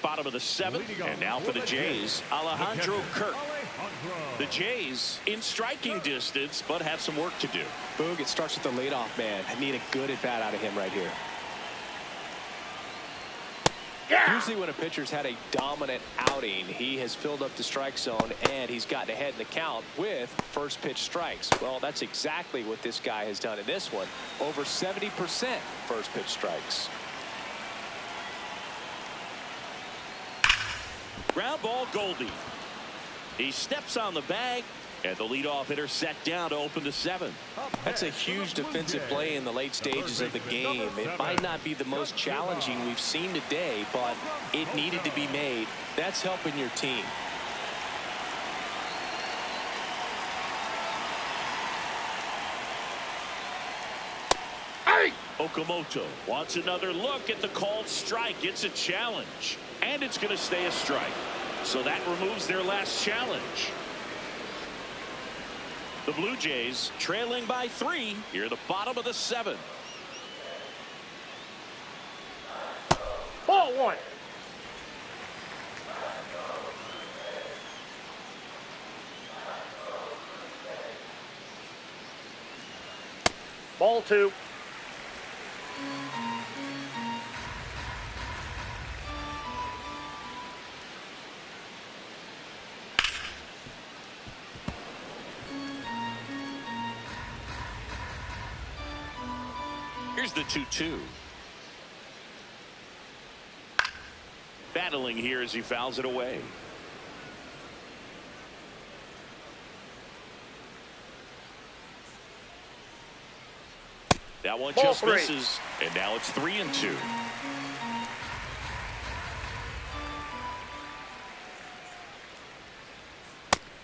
Bottom of the 7th, and now for the Jays, Alejandro Kirk. The Jays in striking distance, but have some work to do. Boog, it starts with the leadoff man. I need a good at-bat out of him right here. Yeah. Usually when a pitcher's had a dominant outing, he has filled up the strike zone and he's gotten ahead in the count with first pitch strikes. Well, that's exactly what this guy has done in this one. Over 70% first pitch strikes. Ground ball, Goldie. He steps on the bag, and the leadoff hitter set down to open the 7th. That's a huge defensive play in the late stages of the game. It might not be the most challenging we've seen today, but it needed to be made. That's helping your team. Hey! Okamoto wants another look at the called strike. It's a challenge, and it's going to stay a strike. So that removes their last challenge. The Blue Jays trailing by 3 here at the bottom of the 7th. Ball 1. Ball 2. Here's the 2-2. Battling here as he fouls it away. That one just misses, and now it's 3-2.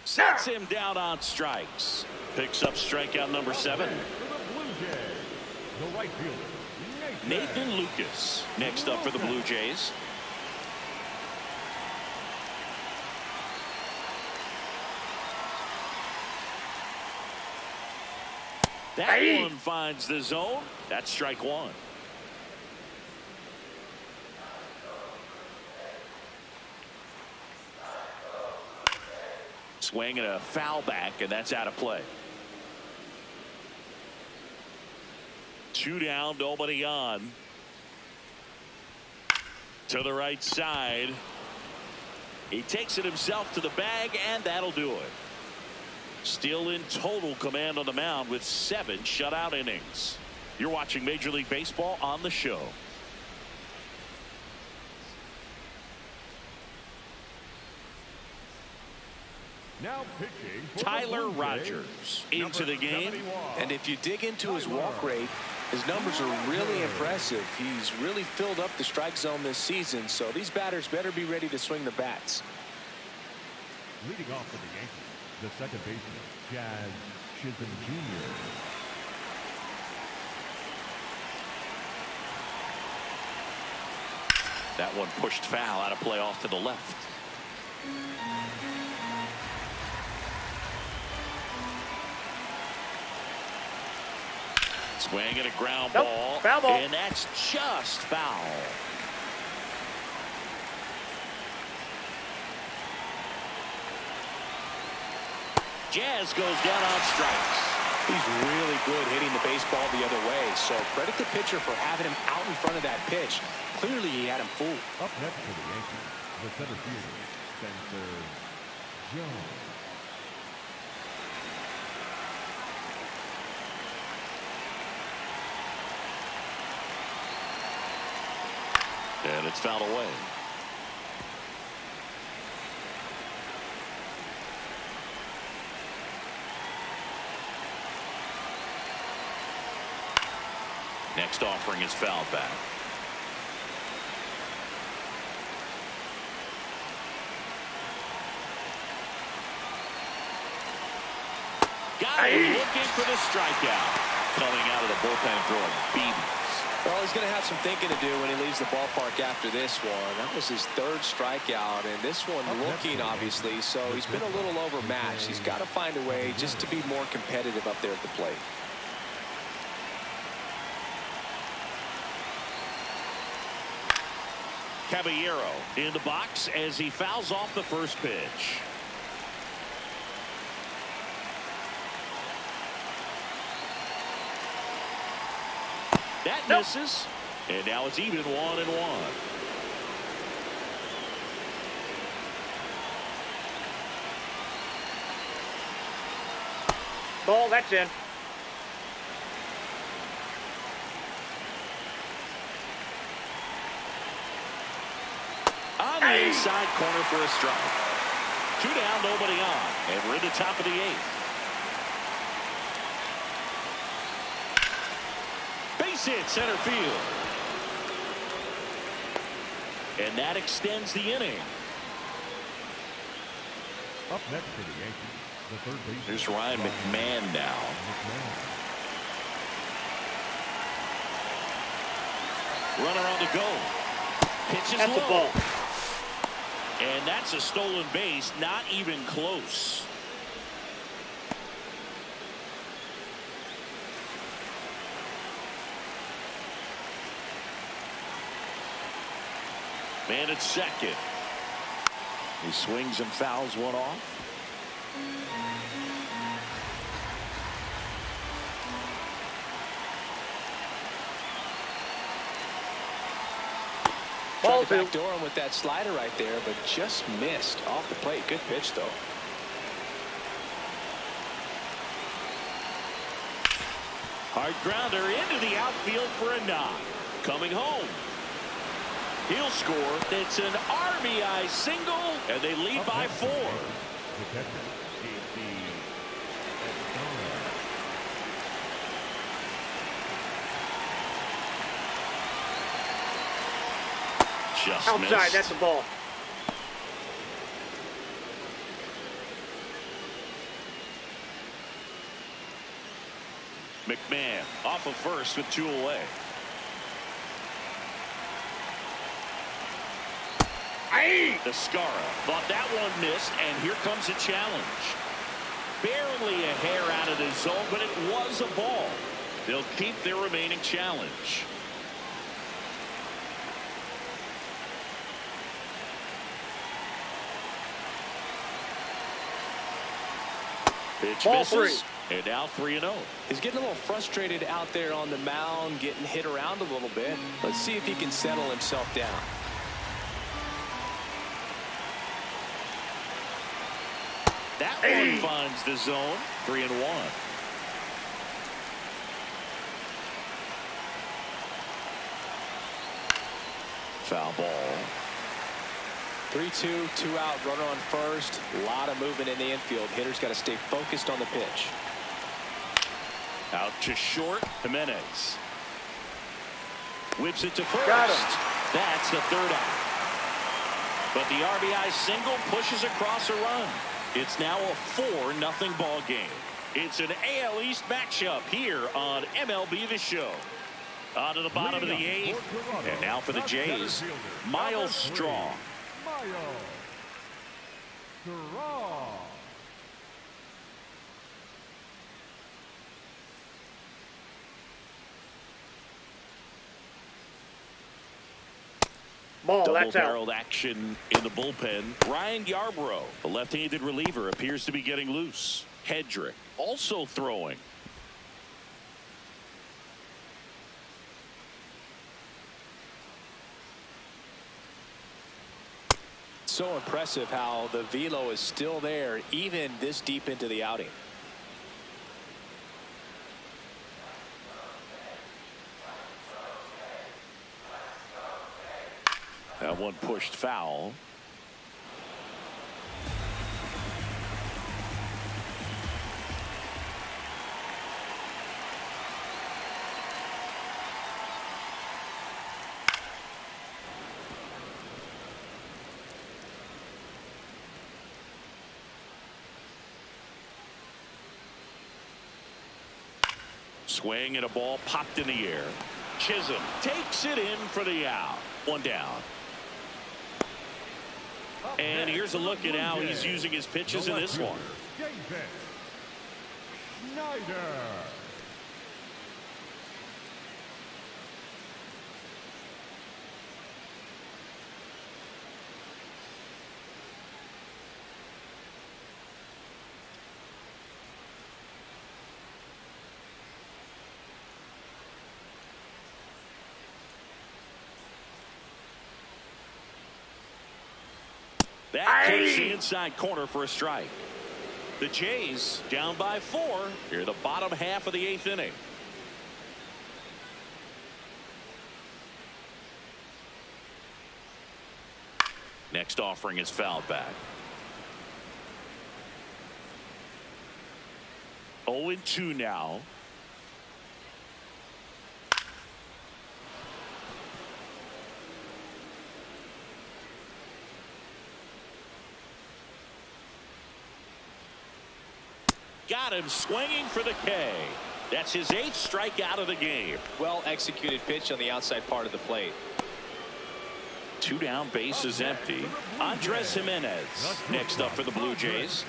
Sets him down on strikes. Picks up strikeout number 7. The right fielder, Nathan Lucas next up for the Blue Jays. That one finds the zone. That's strike 1. Swing and a foul back, and that's out of play. 2 down, nobody on. To the right side. He takes it himself to the bag, and that'll do it. Still in total command on the mound with 7 shutout innings. You're watching Major League Baseball on the show. now pitching for Tyler the Blue Jays, Rogers into the game. 71. And if you dig into his walk rate, his numbers are really impressive. He's really filled up the strike zone this season, so these batters better be ready to swing the bats. Leading off for the Yankees, the second baseman, Jazz Chisholm Jr. That one pushed foul, out of play off to the left. Swing and a ground ball. Foul ball. And that's just foul. Jazz goes down on strikes. He's really good hitting the baseball the other way, so credit the pitcher for having him out in front of that pitch. Clearly he had him fooled. Up next for the Yankees, the center fielder, Spencer Jones. And it's fouled away. Next offering is fouled back. Got it, looking for the strikeout. Coming out of the bullpen throwing BBs. Well, he's going to have some thinking to do when he leaves the ballpark after this one. That was his third strikeout, and this one looking, obviously, so he's been a little overmatched. He's got to find a way just to be more competitive up there at the plate. Caballero in the box as he fouls off the first pitch. That misses, and now it's even 1-1. Ball, that's in. On the inside corner for a strike. 2 down, nobody on, and we're in the top of the 8th. Base hit center field. And that extends the inning. Up next for the Yankees, the third baseman. Here's Ryan McMahon now. Runner on the go. Pitches That's low. a ball. And that's a stolen base, not even close. Man at second. He swings and fouls one off. Ball Tried to 2. backdoor him with that slider right there, but just missed off the plate. Good pitch, though. Hard grounder into the outfield for a knock. Coming home. He'll score. It's an RBI single, and they lead by 4. The catcher, Este. Just Outside, missed. that's a ball. McMahon off of first with 2 away. Escara thought that one missed, and here comes a challenge. Barely a hair out of the zone, but it was a ball. They'll keep their remaining challenge. Pitch Ball misses, and now 3-0. He's getting a little frustrated out there on the mound, getting hit around a little bit. Let's see if he can settle himself down. That one finds the zone. 3-1. Foul ball. 3-2, 2 out, runner on first. A lot of movement in the infield. Hitter's got to stay focused on the pitch. Out to short. Jimenez whips it to first. Got him. That's the 3rd out. But the RBI single pushes across a run. It's now a 4-0 ball game. It's an AL East matchup here on MLB The Show. On to the bottom of the 8th. And now for the Jays, Miles Strong. Ball, that's out. Double-barreled action in the bullpen. Ryan Yarbrough, the left-handed reliever, appears to be getting loose. Hedrick also throwing. So impressive how the velo is still there even this deep into the outing. That one pushed foul. Swing and a ball popped in the air. Chisholm takes it in for the out. One down. And here's a look at how he's using his pitches in this one. That clips the inside corner for a strike. The Jays down by 4 here, the bottom half of the 8th inning. Next offering is fouled back. 0-2 now. Got him swinging for the K. That's his 8th strikeout of the game. Well executed pitch on the outside part of the plate. 2 down, base is empty. Andres Jimenez next up for the Blue Jays.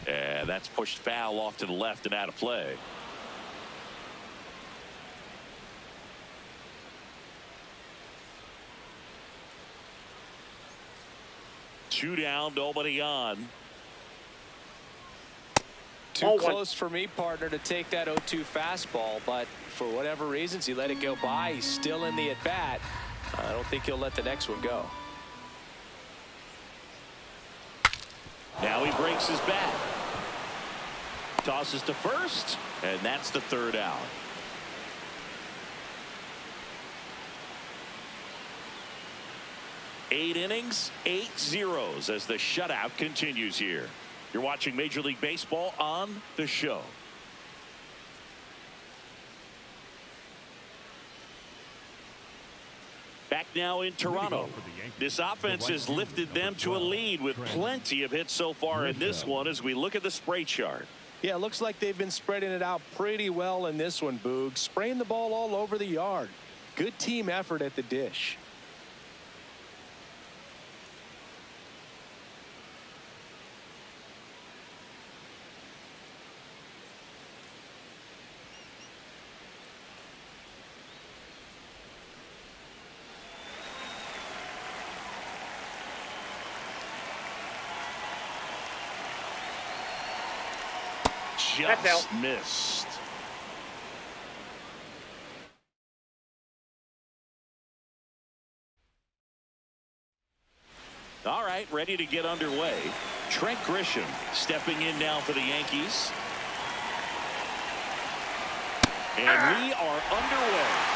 And that's pushed foul off to the left and out of play. Two down, nobody on. Too close for me, partner, to take that 0-2 fastball, but for whatever reasons he let it go by. He's still in the at bat. I don't think he'll let the next one go. Now he breaks his bat. Tosses to first, and that's the 3rd out. Eight innings, 8 zeros as the shutout continues here. You're watching Major League Baseball on The Show. Back now in Toronto. This offense has lifted them to a lead with plenty of hits so far in this one as we look at the spray chart. Yeah, it looks like they've been spreading it out pretty well in this one, Boog. Spraying the ball all over the yard. Good team effort at the dish. Just missed. All right, ready to get underway. Trent Grisham stepping in now for the Yankees. And we are underway.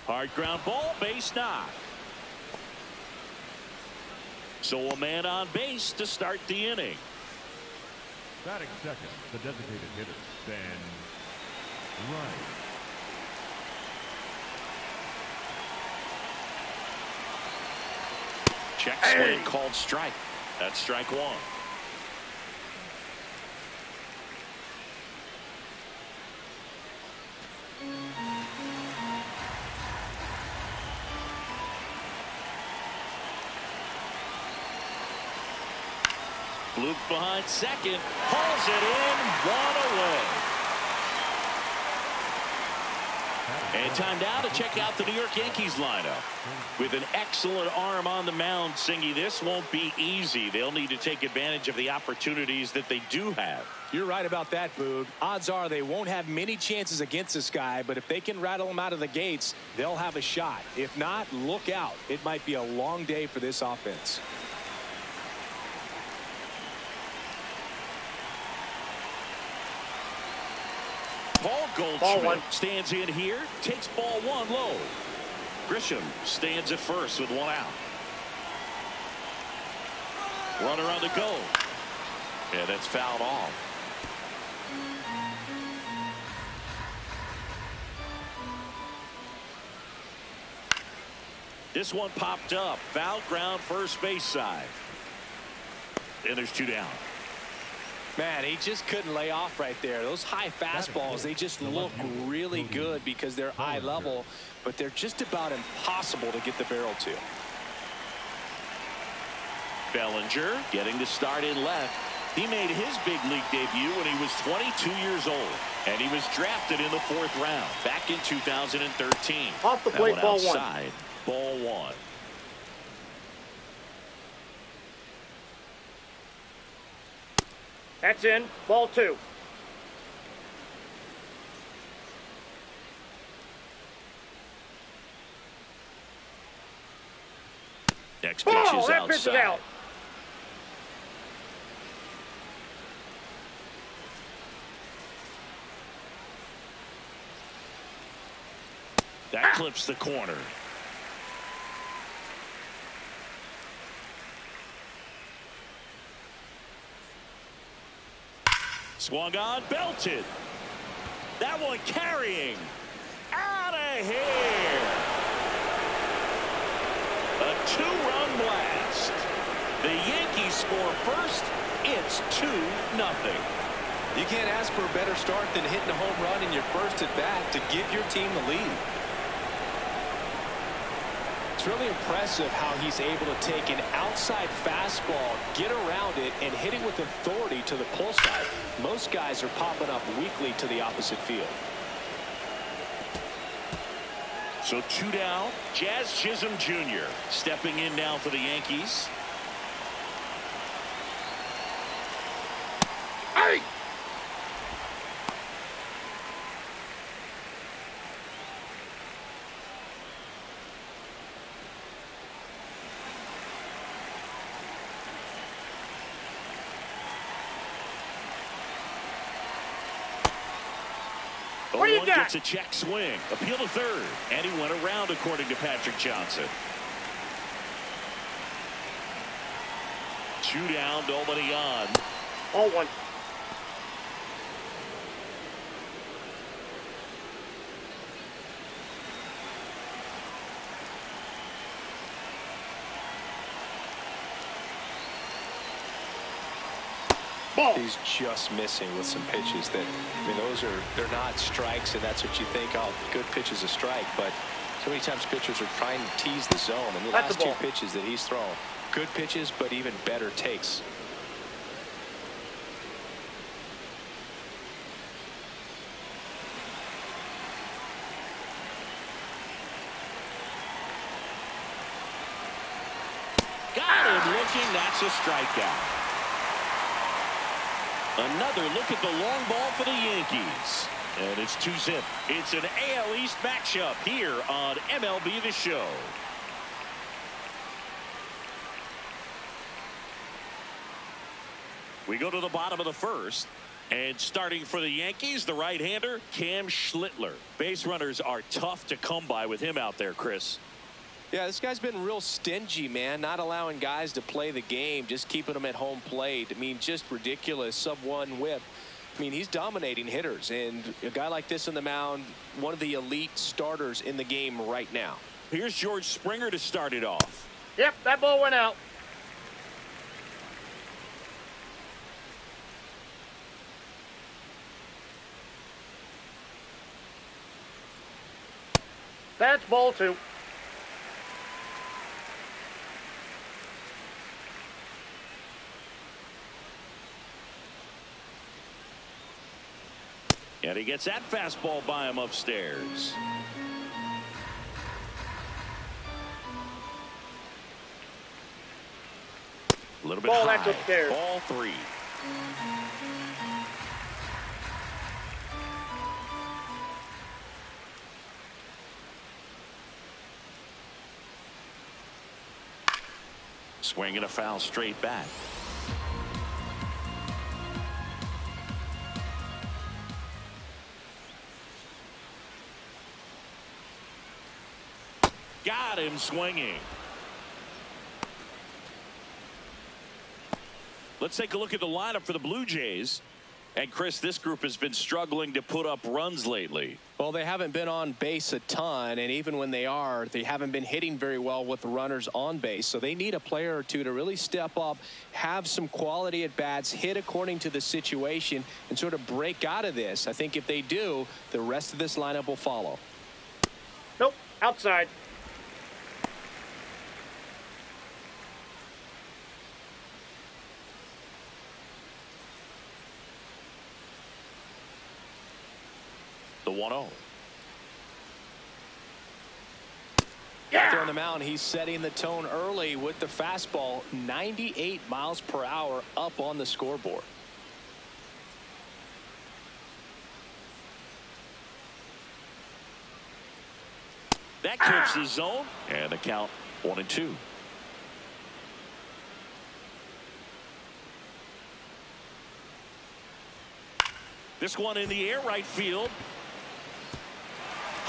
Hard ground ball, base knock. So a man on base to start the inning. Batting second, the designated hitter, Ben Wright. Check swing called strike. That's strike 1. Luke behind second, hauls it in, 1 away. And time now to check out the New York Yankees lineup. With an excellent arm on the mound, Singy, this won't be easy. They'll need to take advantage of the opportunities that they do have. You're right about that, Boog. Odds are they won't have many chances against this guy, but if they can rattle him out of the gates, they'll have a shot. If not, look out. It might be a long day for this offense. Paul Goldschmidt stands in here, takes ball one low. Grisham stands at first with one out. Runner on the go. And that's fouled off. This one popped up. Foul ground, first base side. And there's two down. Man, he just couldn't lay off right there. Those high fastballs, they just look really good because they're eye level, but they're just about impossible to get the barrel to. Bellinger getting the start in left. He made his big league debut when he was 22 years old, and he was drafted in the 4th round back in 2013. Off the plate, ball one. Ball one. That's in. Ball two. Next pitch is that outside. pitch is out. That clips the corner. Swung on, belted. That one carrying. Out of here. A 2-run blast. The Yankees score first. It's 2-0. You can't ask for a better start than hitting a home run in your first at bat to give your team the lead. It's really impressive how he's able to take an outside fastball, get around it, and hit it with authority to the pull side. Most guys are popping up weakly to the opposite field. So 2 down. Jazz Chisholm Jr. stepping in now for the Yankees. Hey! What do you got? Gets a check swing. Appeal to third. And he went around, according to Patrick Johnson. 2 down, nobody on. Ball one. Ball. He's just missing with some pitches that, I mean, they're not strikes, and that's what you think, oh, good pitch is a strike, but so many times pitchers are trying to tease the zone, and the last 2 pitches that he's thrown, good pitches, but even better takes. Got him looking. That's a strikeout. Another look at the long ball for the Yankees. And it's 2-zip. It's an AL East matchup here on MLB The Show. We go to the bottom of the first. And starting for the Yankees, the right-hander, Cam Schlittler. Base runners are tough to come by with him out there, Chris. Yeah, this guy's been real stingy, man, not allowing guys to play the game, just keeping them at home plate. I mean, just ridiculous, sub-1 whip. I mean, he's dominating hitters, and a guy like this on the mound, one of the elite starters in the game right now. Here's George Springer to start it off. Yep, that ball went out. That's ball two. And he gets that fastball by him upstairs. A little bit Ball, high. that's upstairs. Ball 3. Swing and a foul straight back. Got him swinging. Let's take a look at the lineup for the Blue Jays. And Chris, this group has been struggling to put up runs lately. Well, they haven't been on base a ton, and even when they are, they haven't been hitting very well with the runners on base. So they need a player or two to really step up, have some quality at bats, hit according to the situation, and sort of break out of this. I think if they do, the rest of this lineup will follow. Nope, outside. The 1-0. Yeah. Throwing the mound, he's setting the tone early with the fastball, 98 miles per hour up on the scoreboard. That clips the zone, and the count 1-2. This one in the air, right field.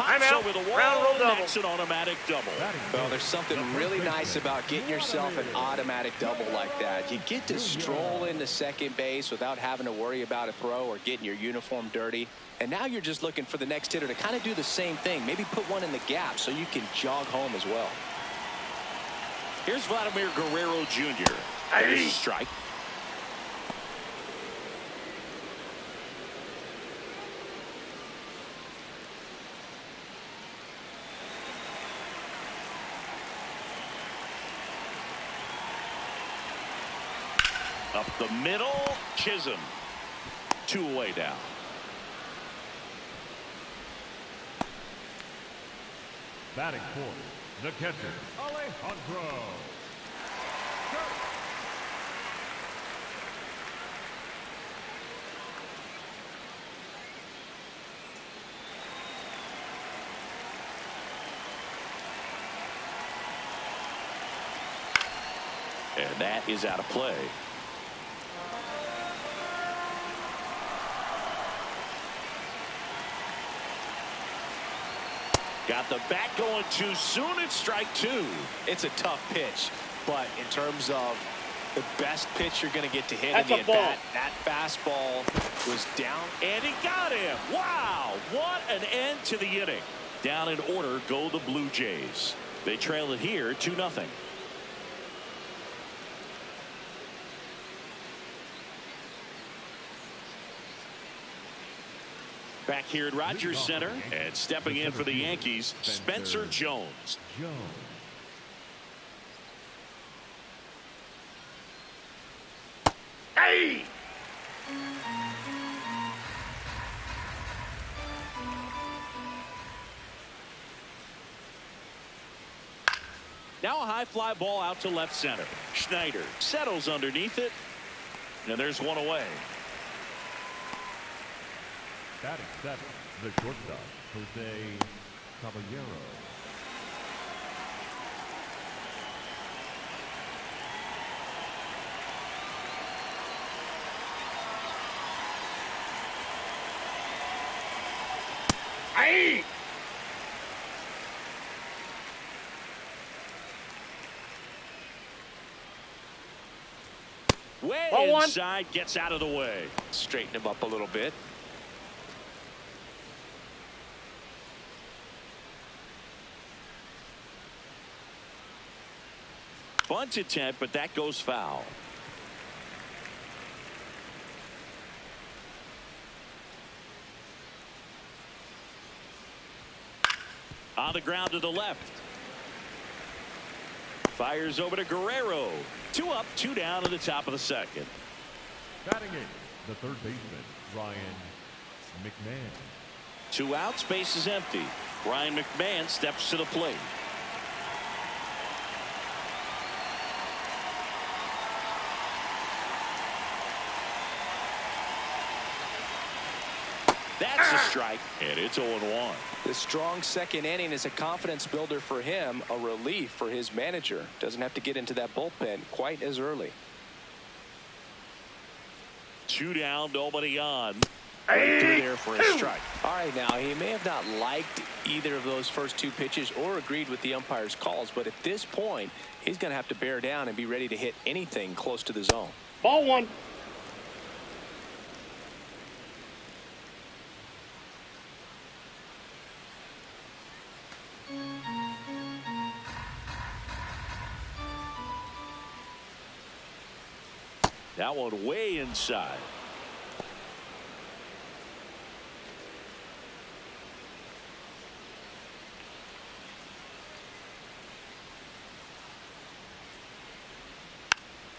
I'm out. Over the wall. Round roll double. That's an automatic double. Well, there's something really nice about getting yourself an automatic double like that. You get to stroll into second base without having to worry about a throw or getting your uniform dirty. And now you're just looking for the next hitter to kind of do the same thing. Maybe put one in the gap so you can jog home as well. Here's Vladimir Guerrero Jr. There's a strike. Up the middle, Chisholm. 2 away down. Batting fourth, the catcher, Alejandro. And that is out of play. Got the bat going too soon. It's strike 2. It's a tough pitch, but in terms of the best pitch you're going to get to hit That's in the a ball. at-bat, that fastball was down. And he got him. Wow, what an end to the inning. Down in order go the Blue Jays. They trail it here 2-0. Back here at Rogers Center, and stepping in for the Yankees, Spencer Jones. Hey! Now a high fly ball out to left center. Schneider settles underneath it, and there's one away. Batting seventh, the shortstop, Jose Caballero. Hey! Way Ball one. inside, gets out of the way. Straighten him up a little bit. Bunt attempt, but that goes foul. On the ground to the left. Fires over to Guerrero. 2 up, 2 down to the top of the second. Batting eighth, the third baseman, Ryan McMahon. 2 outs, base is empty. Ryan McMahon steps to the plate. That's a strike, and it's 0-1. The strong second inning is a confidence builder for him, a relief for his manager. Doesn't have to get into that bullpen quite as early. 2 down, nobody on. Right through there for a strike. All right, now he may have not liked either of those first 2 pitches or agreed with the umpire's calls, but at this point, he's going to have to bear down and be ready to hit anything close to the zone. Ball 1. That one way inside.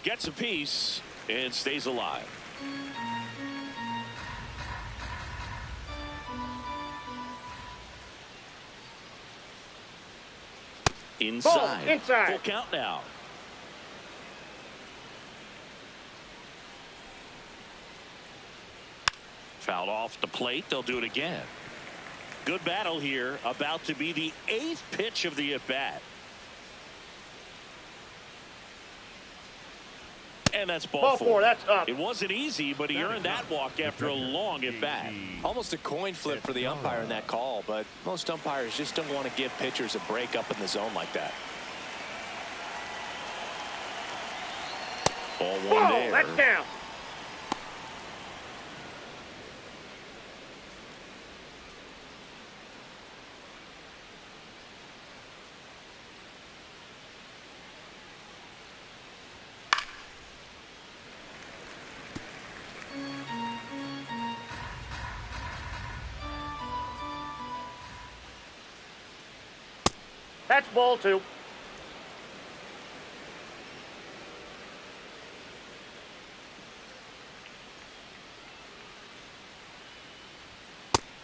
Gets a piece and stays alive. Inside. Ball, inside. Full count now. Fouled off the plate. They'll do it again. Good battle here. About to be the 8th pitch of the at-bat. And that's ball 4. That's up. It wasn't easy, but he earned that walk after a long at-bat. Almost a coin flip for the umpire in that call, but most umpires just don't want to give pitchers a break up in the zone like that. Ball 1 Whoa, there. that's down. That's ball 2.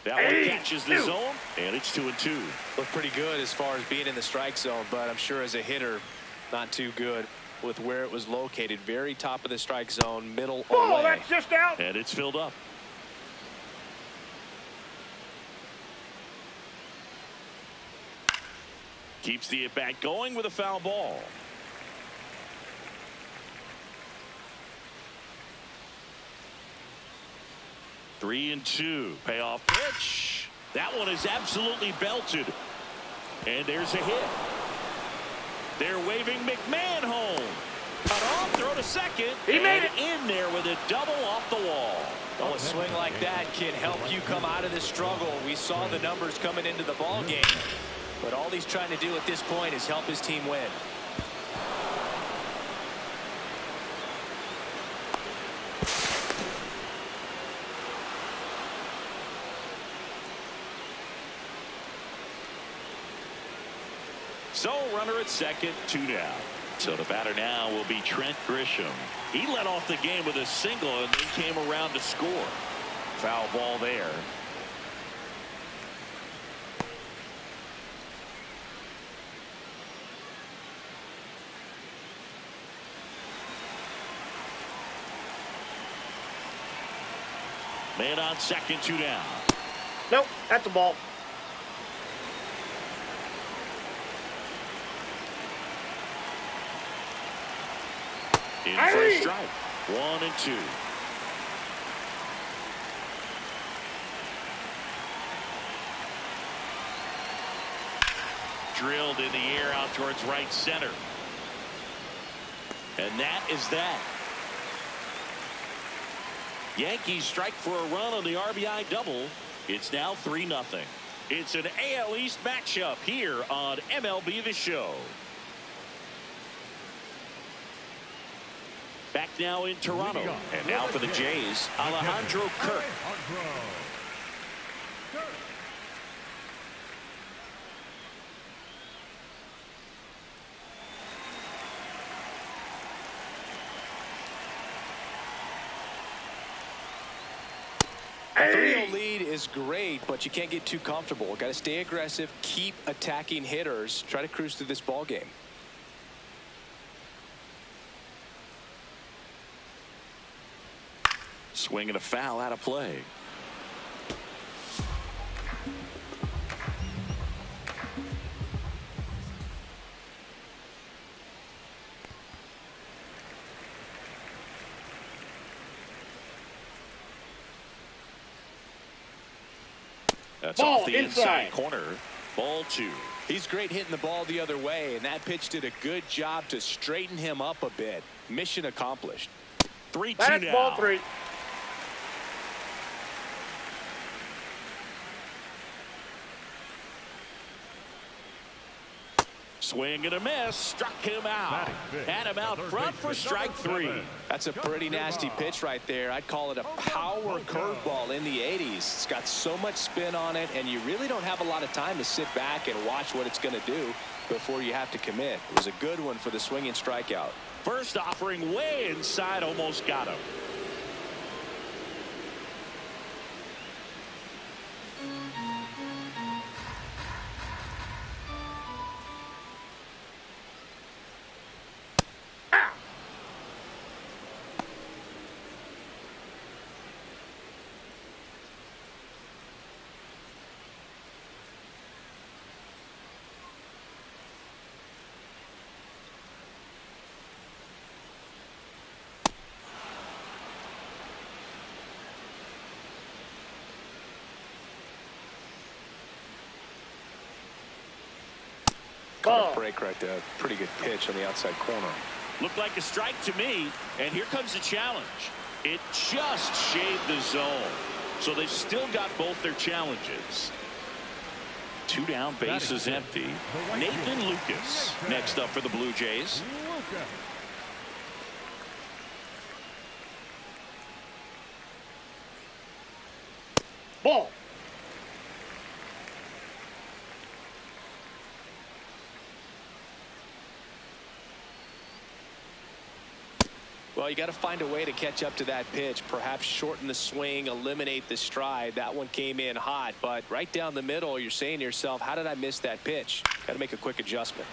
That one catches the zone, and it's 2-2. Looked pretty good as far as being in the strike zone, but I'm sure as a hitter, not too good with where it was located. Very top of the strike zone, middle Oh, away. that's just out. And it's filled up. Keeps the at-bat going with a foul ball. Three and 2. Payoff pitch. That one is absolutely belted. And there's a hit. They're waving McMahon home. Cut off, throw to second. He made it. In there with a double off the wall. Well, a swing like that can help you come out of this struggle. We saw the numbers coming into the ball game. But all he's trying to do at this point is help his team win. So runner at second, 2 down. So the batter now will be Trent Grisham. He led off the game with a single and then came around to score. Foul ball there. Man on second, 2 down. Nope, that's a ball. In for a strike. 1 and 2. Drilled in the air out towards right center. And that is that. Yankees strike for a run on the RBI double. It's now 3-0. It's an AL East matchup here on MLB The Show. Back now in Toronto. And now for the Jays, Alejandro Kirk. A 3-0 lead is great, but you can't get too comfortable. Got to stay aggressive, keep attacking hitters, try to cruise through this ball game. Swing and a foul out of play. That's ball off the inside corner. Ball 2. He's great hitting the ball the other way, and that pitch did a good job to straighten him up a bit. Mission accomplished. 3-2 That's now. ball 3. Swing and a miss. Struck him out. Had him out front for strike 3. That's a pretty nasty pitch right there. I'd call it a power curveball in the 80s. It's got so much spin on it, and you really don't have a lot of time to sit back and watch what it's going to do before you have to commit. It was a good one for the swinging strikeout. First offering way inside, almost got him. Cut a break right there. Pretty good pitch on the outside corner. Looked like a strike to me, and here comes the challenge. It just shaved the zone, so they've still got both their challenges. 2 down, bases empty. Nathan Lucas next up for the Blue Jays. Ball. Well, you got to find a way to catch up to that pitch, perhaps shorten the swing, eliminate the stride. That one came in hot, but right down the middle, you're saying to yourself, how did I miss that pitch? Got to make a quick adjustment.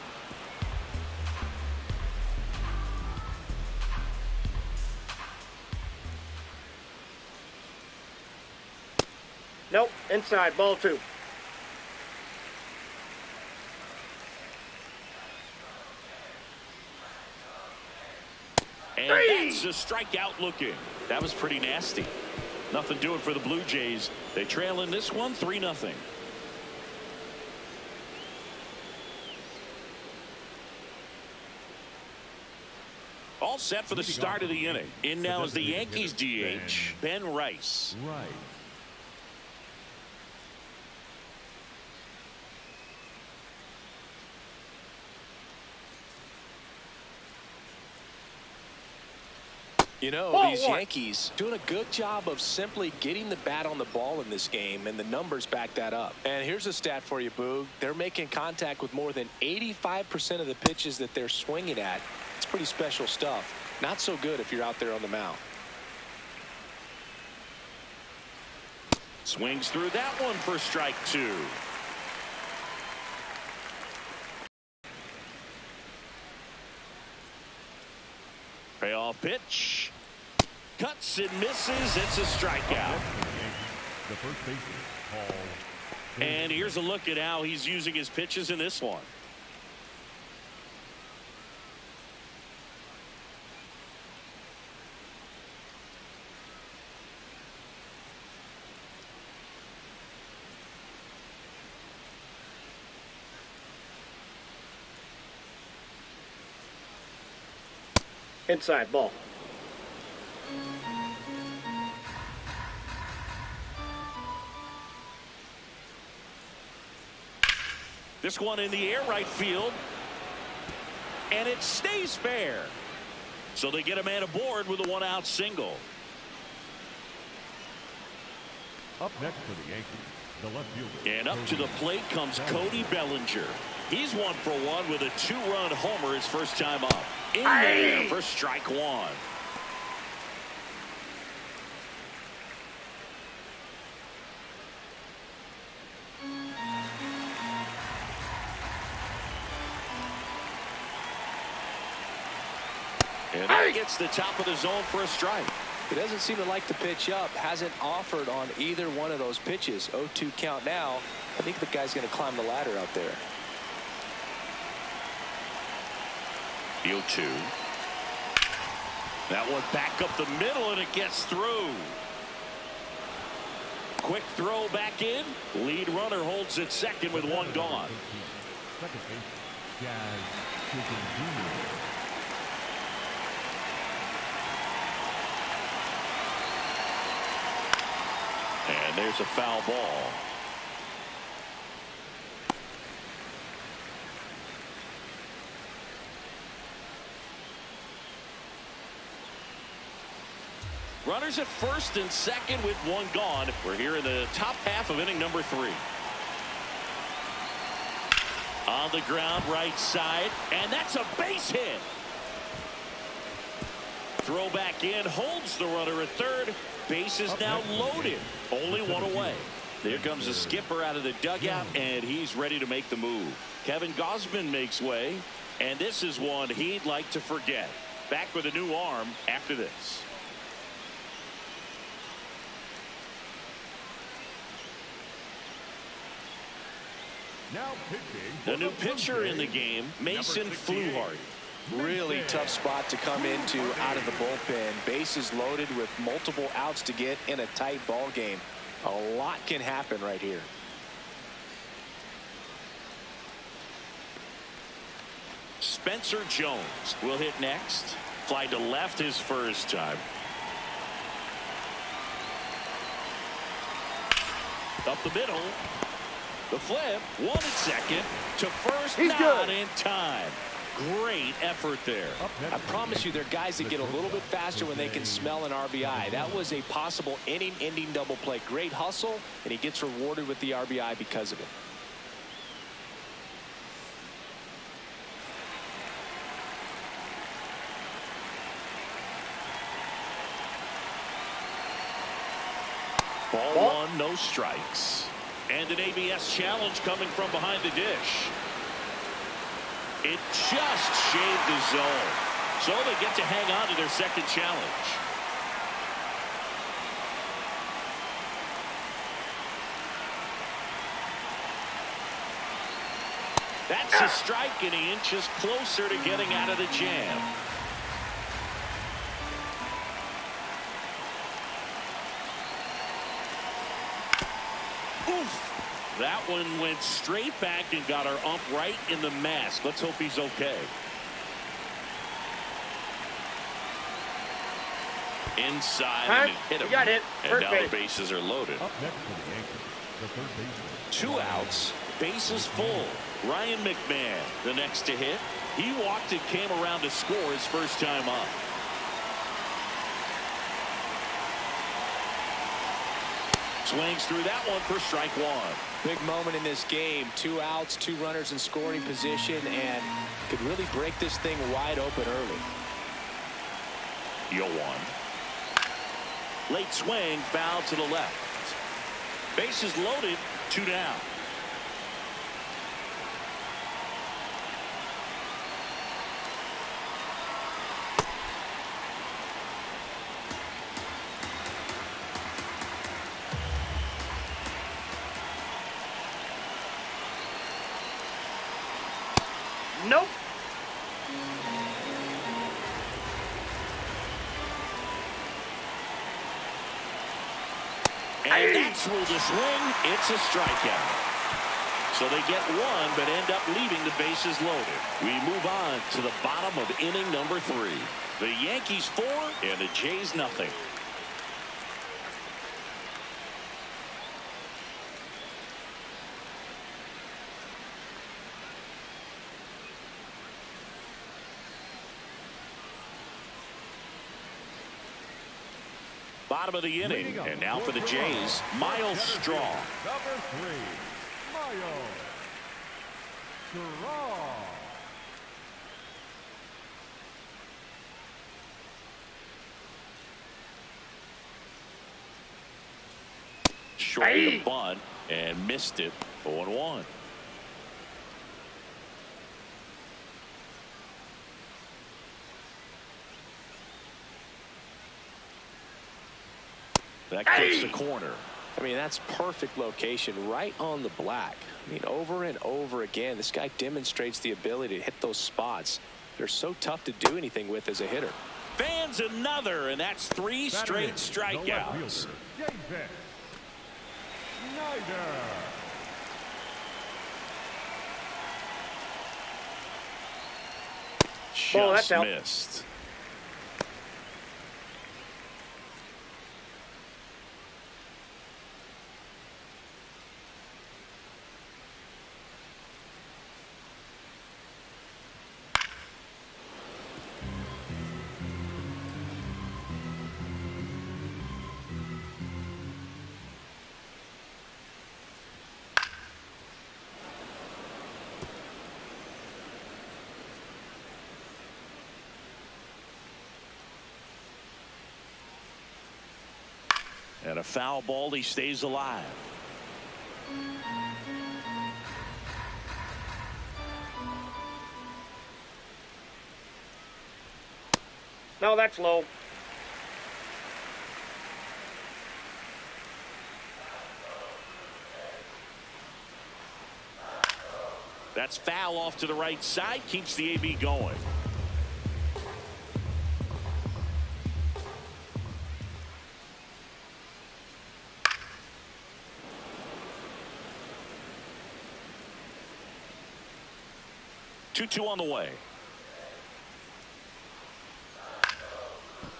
Nope, inside, ball 2. And that's a strikeout looking. That was pretty nasty. Nothing doing for the Blue Jays. They trail in this one 3-0. All set for the start of the inning. In now is the Yankees DH, Ben Rice. You know, these Yankees doing a good job of simply getting the bat on the ball in this game, and the numbers back that up. And here's a stat for you, Boog. They're making contact with more than 85% of the pitches that they're swinging at. It's pretty special stuff. Not so good if you're out there on the mound. Swings through that one for strike 2. Payoff pitch. Cuts and misses. It's a strikeout. The first baseman, Paul. And here's a look at how he's using his pitches in this one. Inside, ball. This one in the air right field. And it stays fair. So they get a man aboard with a 1-out single. Up next for the Yankees, the left fielder. And up to the plate comes Cody Bellinger. He's 1 for 1 with a 2-run homer his first time up. In there for strike 1. And that gets the top of the zone for a strike. He doesn't seem to like the pitch up. Hasn't offered on either one of those pitches. 0-2 count now. I think the guy's going to climb the ladder out there. The 0-2. That one back up the middle, and it gets through. Quick throw back in. Lead runner holds at second with one gone. Second base, Jazz Chisholm Jr. And there's a foul ball. Runners at first and second with one gone. We're here in the top half of inning number 3. On the ground, right side, and that's a base hit. Throw back in, holds the runner at third. Base is now loaded. Only one away. There comes the skipper out of the dugout, and he's ready to make the move. Kevin Gausman makes way, and this is one he'd like to forget. Back with a new arm after this. Now pitching. The new pitcher in the game, Mason Fluharty. Really tough spot to come into out of the bullpen. Bases loaded with multiple outs to get in a tight ball game. A lot can happen right here. Spencer Jones will hit next. Fly to left his first time. Up the middle. The flip. One at second. To first. He's not good. in time. Great effort there. I promise you, there are guys that get a little bit faster when they can smell an RBI. That was a possible inning-ending double play. Great hustle, and he gets rewarded with the RBI because of it. Ball 1, no strikes. And an ABS challenge coming from behind the dish. It just shaved the zone. So they get to hang on to their second challenge. That's a strike, and he inches closer to getting out of the jam. Oof. That one went straight back and got our ump right in the mask. Let's hope he's okay. Inside, and it hit him. Got hit. And now the bases are loaded. Up next for the Yankees, the third baseman. 2 outs, bases full. Ryan McMahon, the next to hit. He walked and came around to score his first time up. Swings through that one for strike 1. Big moment in this game. 2 outs, 2 runners in scoring position, and could really break this thing wide open early. 0-1. Late swing, foul to the left. Bases loaded, 2 down. Nope. And that's ruled a swing. It's a strikeout. So they get 1, but end up leaving the bases loaded. We move on to the bottom of inning number 3. The Yankees 4 and the Jays nothing. Bottom of the inning, and now for the Jays, Miles Straw. Number 3, Miles Straw. Short the bunt and missed it. 0-1. That clips the corner. I mean, that's perfect location right on the black. I mean, over and over again, this guy demonstrates the ability to hit those spots. They're so tough to do anything with as a hitter. Fans another, and that's 3 straight strikeouts. Just missed. And a foul ball, he stays alive. No, that's low. That's foul off to the right side, keeps the AB going. Two on the way.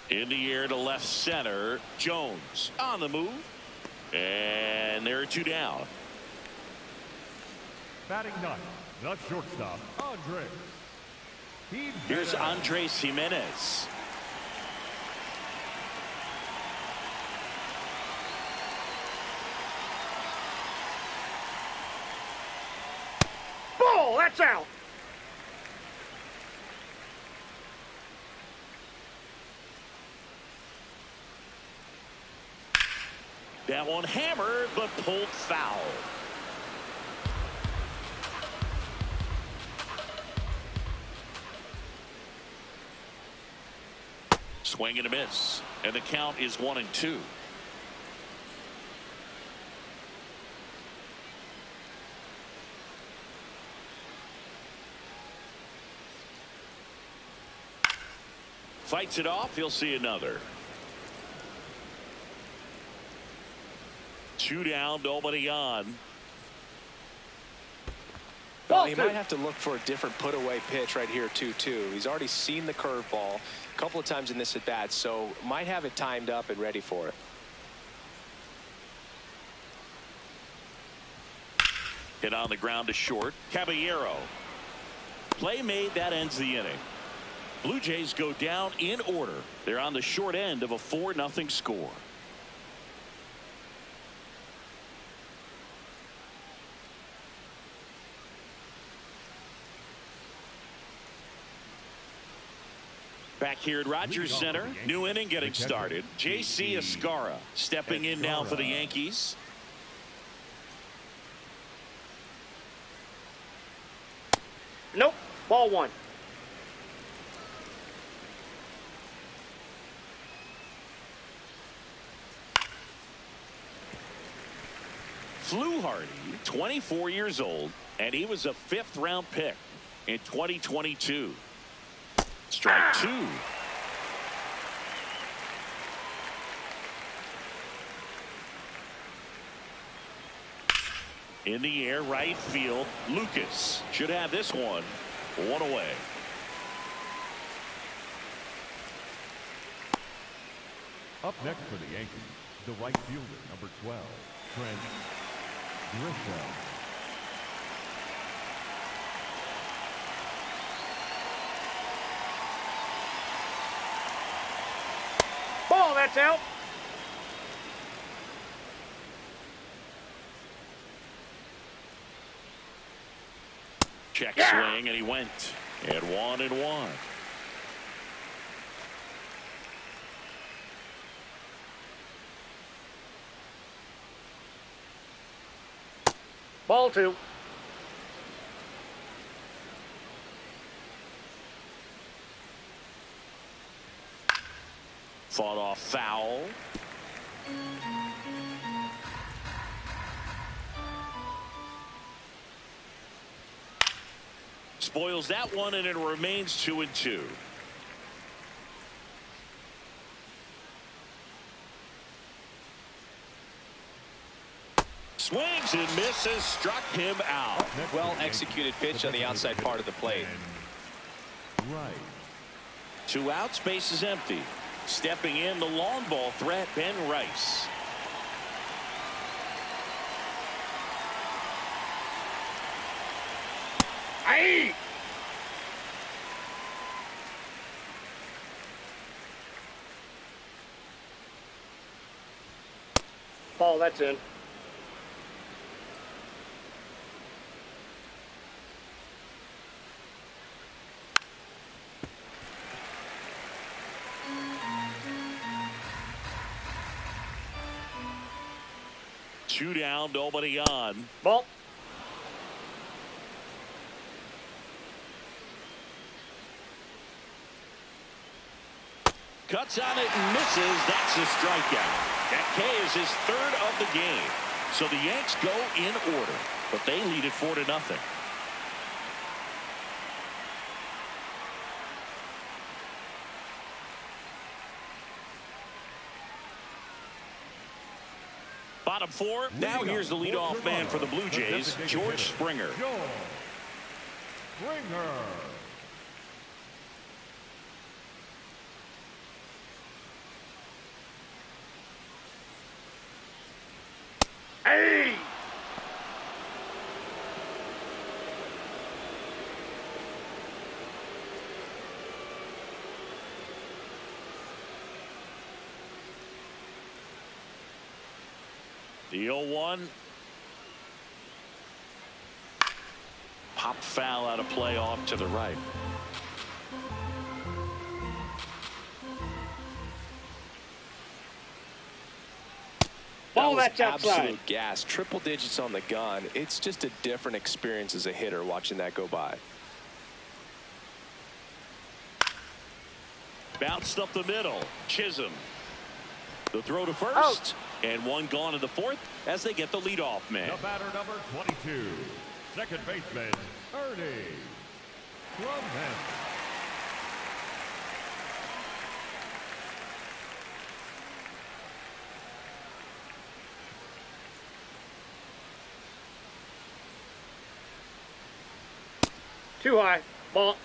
In the air to left center. Jones on the move. And there are 2 down. Batting ninth, the shortstop, Andres. Here's Andres Jimenez. Ball, that's out. That one hammered, but pulled foul. Swing and a miss. And the count is 1-2. Fights it off. He'll see another. 2 down, nobody on. Well, he might have to look for a different put-away pitch right here, 2-2. He's already seen the curveball a couple of times in this at-bat, so might have it timed up and ready for it. Hit on the ground to short. Caballero. Play made, that ends the inning. Blue Jays go down in order. They're on the short end of a 4-0 score. Back here at Rogers Center, new inning getting started. J.C. Escarra stepping in now for the Yankees. Nope. Ball 1. Fluharty, 24 years old, and he was a 5th-round pick in 2022. Strike 2. In the air, right field. Lucas should have this one. 1 away. Up next for the Yankees, the right fielder, number 12, Trent Grisham. Ball, that's out. Check swing, and he went. At 1-1. Ball 2. Fought off foul. Spoils that one, and it remains 2-2. Swings and misses, struck him out. Well executed pitch on the outside part of the plate. Right. 2 outs, base is empty. Stepping in, the long ball threat, Ben Rice. Aye. Ball, that's in. Two down, nobody on. Ball. Cuts on it and misses. That's a strikeout. That K is his 3rd of the game. So the Yanks go in order, but they lead it 4-0. Bottom 4. Now here's the leadoff man for the Blue Jays, George Springer. Springer. Hey! The 0-1. Pop foul out of play off to the right. Ball, that's outside. Absolute gas. Triple digits on the gun. It's just a different experience as a hitter watching that go by. Bounced up the middle. Chisholm. The throw to first. Out. And one gone in the 4th as they get the leadoff man. The batter number 22. Second baseman, Ernie Clement. Too high. Ball.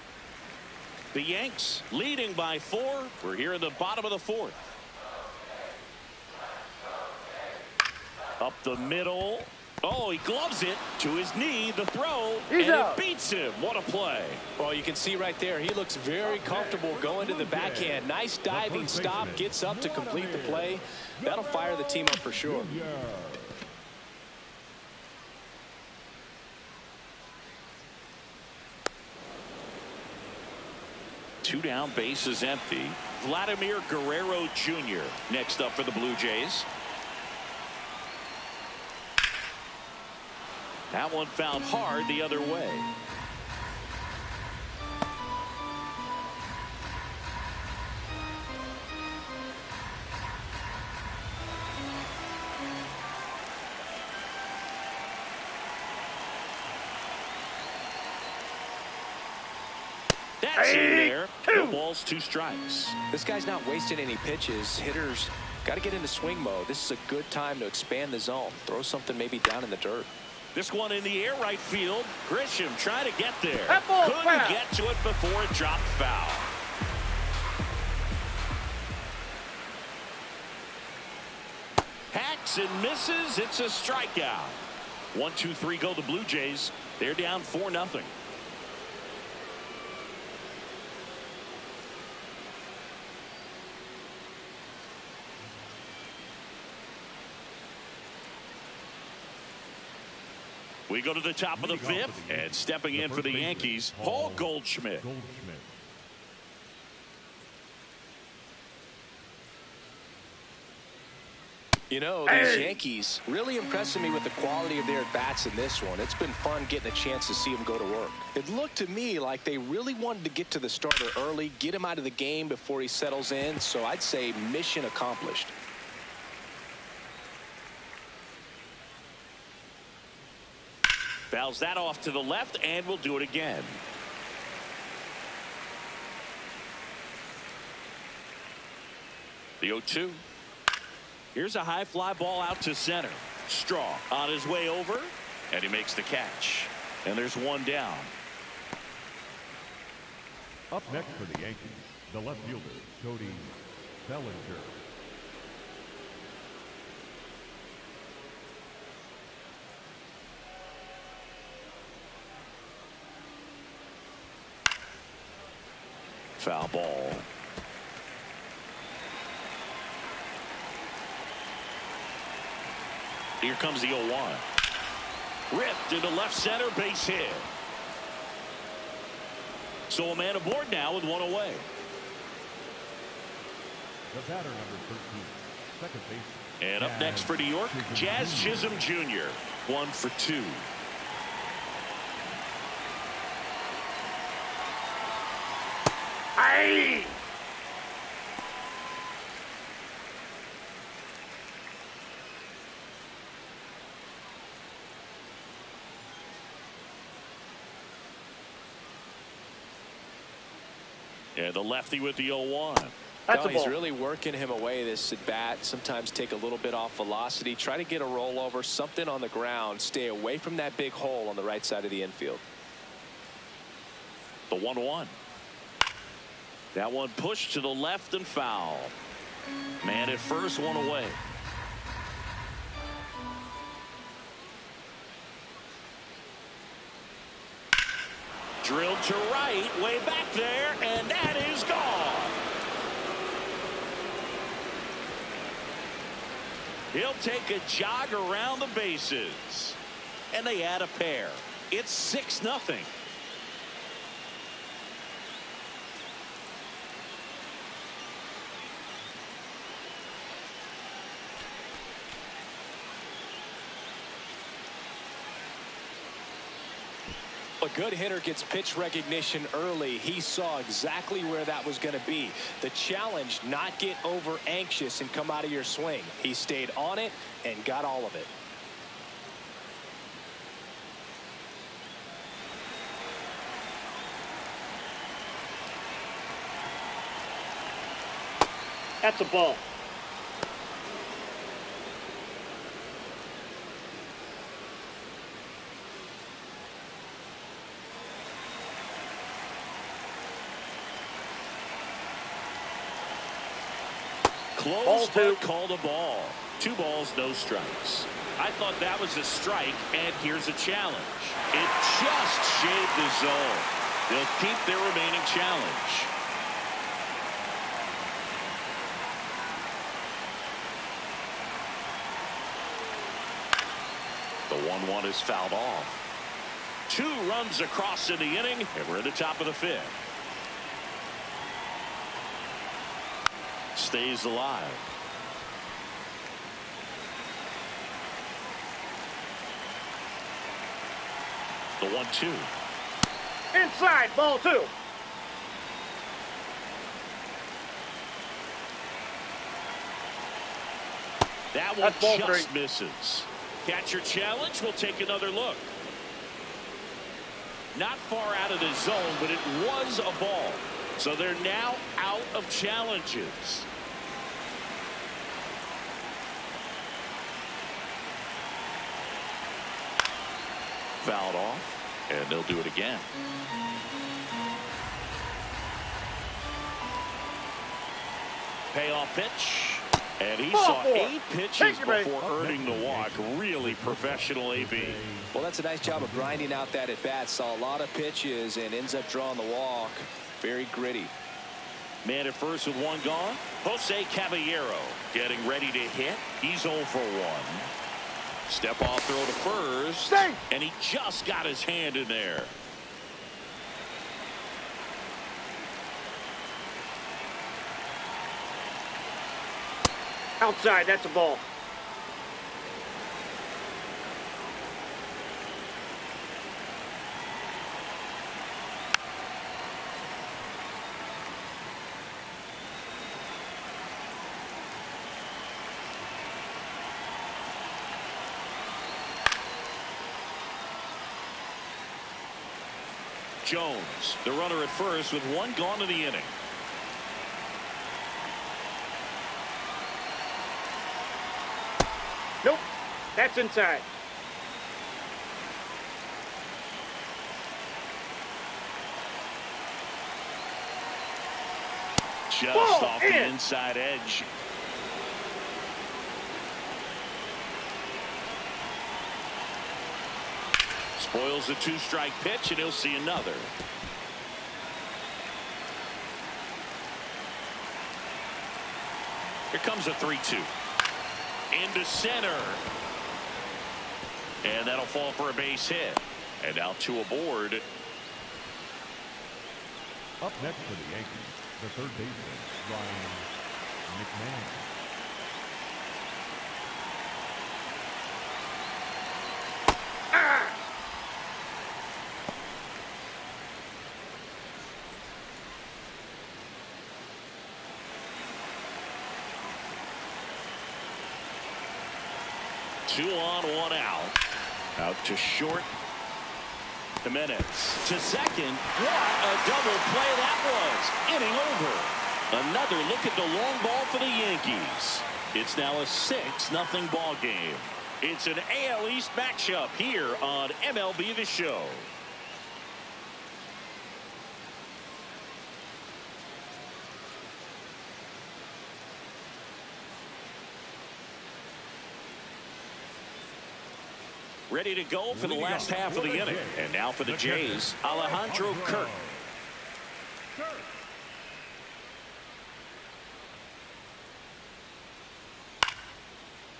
The Yanks leading by 4. We're here in the bottom of the 4th. Up the middle. Oh, he gloves it to his knee. The throw. He's and out. it beats him. What a play. Well, you can see right there, he looks very comfortable going to the backhand. Nice diving stop. Gets up to complete the play. That'll fire the team up for sure. Two down, base is empty. Vladimir Guerrero Jr. next up for the Blue Jays. That one fouled hard the other way. That's in there. No balls, 2 strikes. This guy's not wasting any pitches. Hitters got to get into swing mode. This is a good time to expand the zone. Throw something maybe down in the dirt. This one in the air right field. Grisham trying to get there. That ball's Couldn't foul. get to it before it dropped foul. Hacks and misses. It's a strikeout. 1-2-3 go the Blue Jays. They're down 4-0. We go to the top of the 5th, and stepping in for the Yankees, Paul Goldschmidt. You know, these Yankees really impressing me with the quality of their at-bats in this one. It's been fun getting a chance to see them go to work. It looked to me like they really wanted to get to the starter early, get him out of the game before he settles in, so I'd say mission accomplished. Fouls that off to the left, and we'll do it again. The 0-2. Here's a high fly ball out to center. Straw on his way over, and he makes the catch. And there's one down. Up next for the Yankees, the left fielder, Cody Bellinger. Foul ball. Here comes the 0-1. Ripped into left center, base hit. So a man aboard now with one away. The batter, number 13, second base. And up next for New York, Jazz Chisholm Jr. 1 for 2. Hey! And the lefty with the 0-1. That's a He's ball. really working him away, this at bat. Sometimes take a little bit off velocity. Try to get a rollover, something on the ground. Stay away from that big hole on the right side of the infield. The 1-1. That one pushed to the left and foul. Man at first, one away. Drilled to right, way back there, and that is gone. He'll take a jog around the bases. And they add a pair. It's 6-0. A good hitter gets pitch recognition early. He saw exactly where that was going to be. The challenge, not get over anxious and come out of your swing. He stayed on it and got all of it. That's a ball. Close, but called a ball. 2 balls, no strikes. I thought that was a strike, and here's a challenge. It just shaved the zone. They'll keep their remaining challenge. The 1-1 is fouled off. 2 runs across in the inning, and we're at the top of the 5th. Stays alive. The 1-2. Inside, ball 2. That one ball just 3. misses. Catcher challenge. We'll take another look. Not far out of the zone, but it was a ball. So they're now out of challenges. Fouled off, and they'll do it again. Payoff pitch. And he saw 8 pitches before earning the walk. Really professional AB. Well, that's a nice job of grinding out that at bat. Saw a lot of pitches and ends up drawing the walk. Very gritty. Man at first with 1 gone. Jose Caballero getting ready to hit. He's 0 for 1. Step off throw to first. Stay. And he just got his hand in there. Outside, that's a ball. Jones, the runner at first with one gone in the inning. Nope. That's inside. Just Ball off the inside edge. Spoils the two-strike pitch, and he'll see another. Here comes a 3-2. Into center. And that'll fall for a base hit. And now two aboard. Up next for the Yankees, the third baseman, Ryan McMahon. 2 on, 1 out. Out to short. Jimenez to second. What a double play that was. Inning over. Another look at the long ball for the Yankees. It's now a 6-0 ball game. It's an AL East matchup here on MLB The Show. Ready to go for the last half of the inning. And now for the Jays, Alejandro Kirk.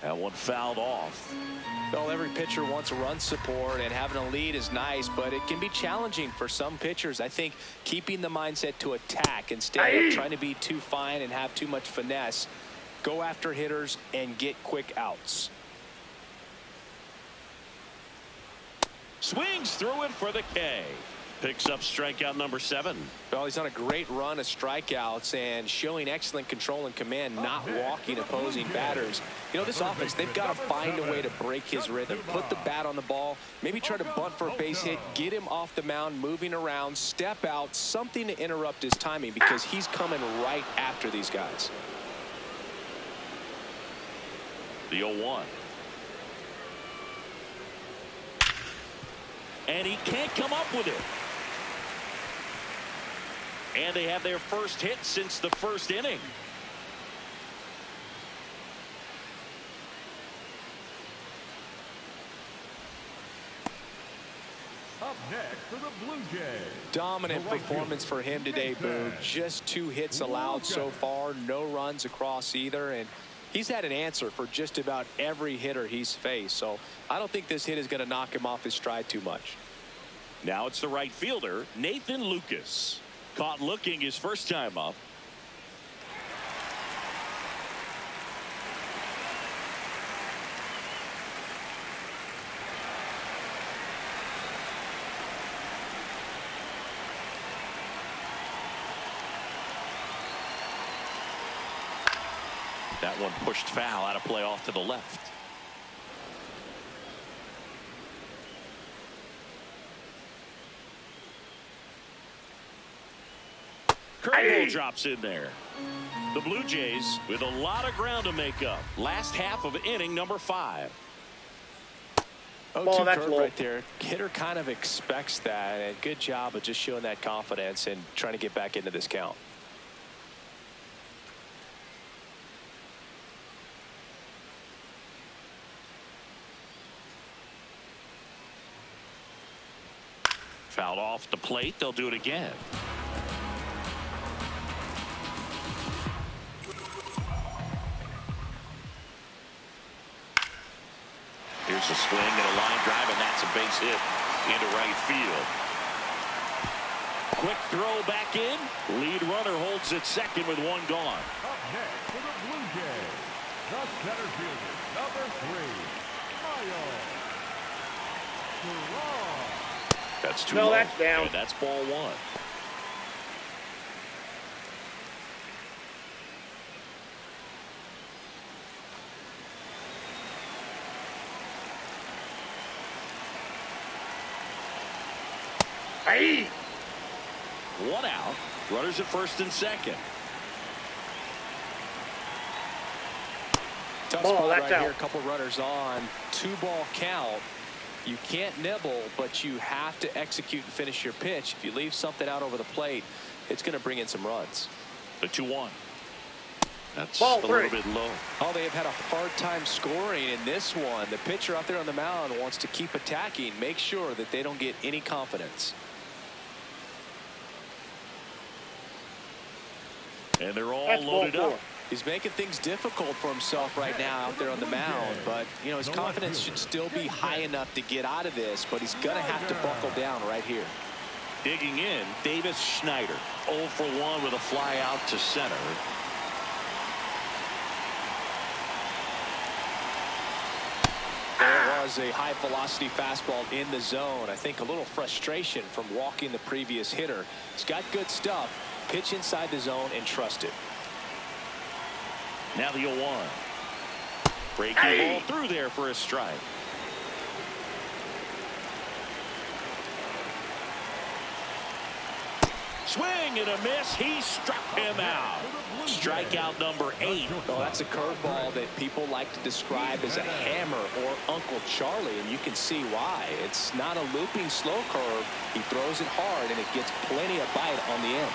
That one fouled off. Well, every pitcher wants run support, and having a lead is nice, but it can be challenging for some pitchers. I think keeping the mindset to attack instead of trying to be too fine and have too much finesse. Go after hitters and get quick outs. Swings through it for the K. Picks up strikeout number 7. Well, he's on a great run of strikeouts and showing excellent control and command, not walking opposing batters. You know, this offense, they've got to find a way to break his rhythm. Put the bat on the ball, maybe try to bunt for a base hit, get him off the mound, moving around, step out, something to interrupt his timing because he's coming right after these guys. The 0-1. And he can't come up with it. And they have their first hit since the first inning. Up next for the Blue Jays. Dominant performance for him today, Boo. Just 2 hits allowed so far, no runs across either, and he's had an answer for just about every hitter he's faced. So I don't think this hit is going to knock him off his stride too much. Now it's the right fielder, Nathan Lucas. Caught looking his first time up. That one pushed foul, out of play off to the left. Curveball drops in there. The Blue Jays with a lot of ground to make up. Last half of inning number 5. Oh, that's right there. Hitter kind of expects that, and good job of just showing that confidence and trying to get back into this count. Fouled off the plate. They'll do it again. Here's a swing and a line drive, and that's a base hit into right field. Quick throw back in. Lead runner holds at second with one gone. Up next for the Blue Jays, the center fielder, number 3, That's too low. low. That's down. And that's ball 1. One out. Runners at first and second. Tough spot right here. A couple runners on. 2-ball count. You can't nibble, but you have to execute and finish your pitch. If you leave something out over the plate, it's going to bring in some runs. The 2-1. That's a little bit low. Oh, they have had a hard time scoring in this one. The pitcher out there on the mound wants to keep attacking, make sure that they don't get any confidence. And they're all loaded up. He's making things difficult for himself right now out there on the mound, but you know his confidence should still be high enough to get out of this, but he's gonna have to buckle down right here. Digging in, Davis Schneider 0 for 1 with a fly out to center. There was a high velocity fastball in the zone. I think a little frustration from walking the previous hitter. He's got good stuff. Pitch inside the zone and trust it. Now the 0-1. Breaking ball through there for a strike. Swing and a miss. He struck him out. Strikeout number 8. Oh, that's a curveball that people like to describe as a hammer or Uncle Charlie, and you can see why. It's not a looping slow curve. He throws it hard, and it gets plenty of bite on the end.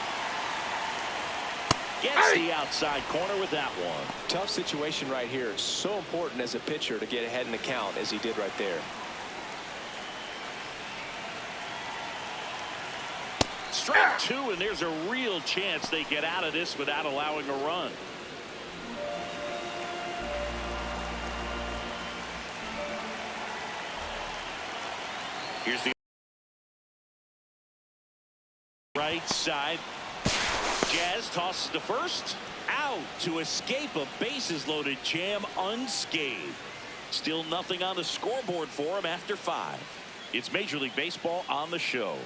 Gets the outside corner with that one. Tough situation right here. It's so important as a pitcher to get ahead in the count as he did right there. Strike 2, and there's a real chance they get out of this without allowing a run. Here's the right side. Jazz tosses to first. Out to escape a bases loaded jam unscathed. Still nothing on the scoreboard for him after 5. It's Major League Baseball on the show.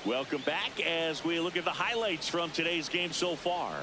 Welcome back as we look at the highlights from today's game so far.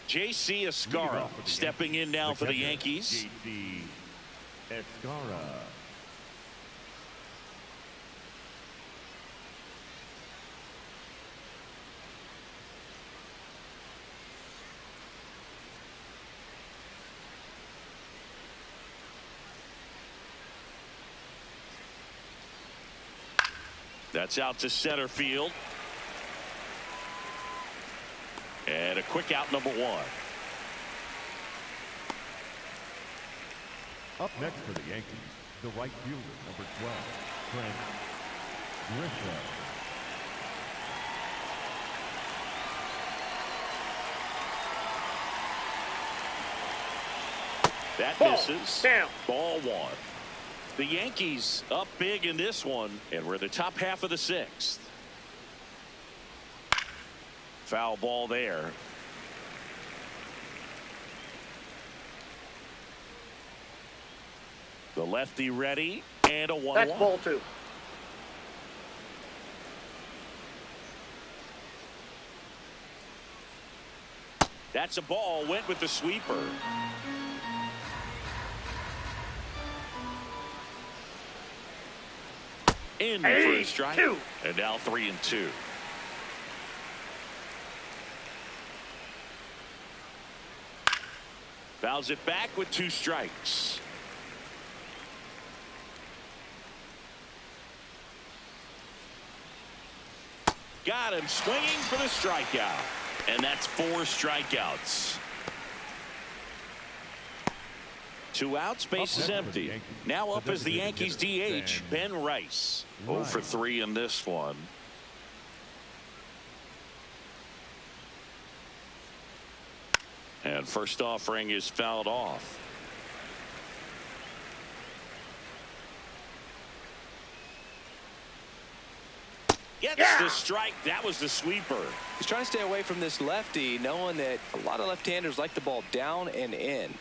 J.C. Escarra stepping in now for the Yankees. J.C. Escarra. That's out to center field. And a quick out, number 1. Up next for the Yankees, the right fielder, number 12, Trent Grisham. That misses. Down. Ball 1. The Yankees up big in this one, and we're in the top half of the 6th. Foul ball there. The lefty ready, and a 1-1. That's ball 2. That's a ball. Went with the sweeper. In for a strike. 2. And now 3-2. Fouls it back with 2 strikes. Got him swinging for the strikeout. And that's 4 strikeouts. 2 outs, base is empty. Now up as the Yankees DH, Ben Rice. 0 for 3 in this one. And first offering is fouled off. Gets the strike. That was the sweeper. He's trying to stay away from this lefty, knowing that a lot of left-handers like the ball down and in.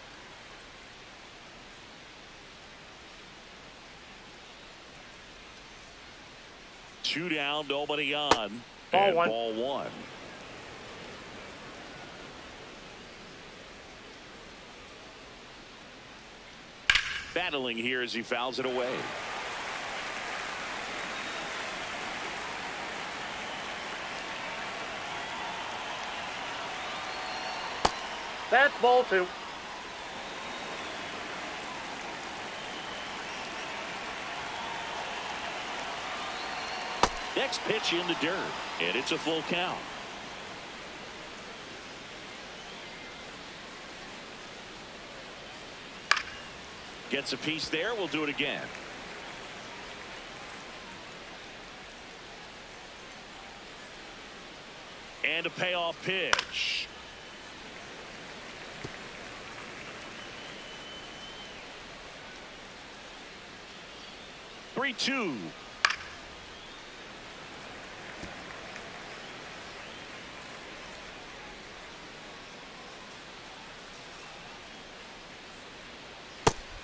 Two down, nobody on. Ball one. Ball one. Battling here as he fouls it away. That's ball two. Next pitch in the dirt, and it's a full count. Gets a piece there. We'll do it again. And a payoff pitch. Three-two.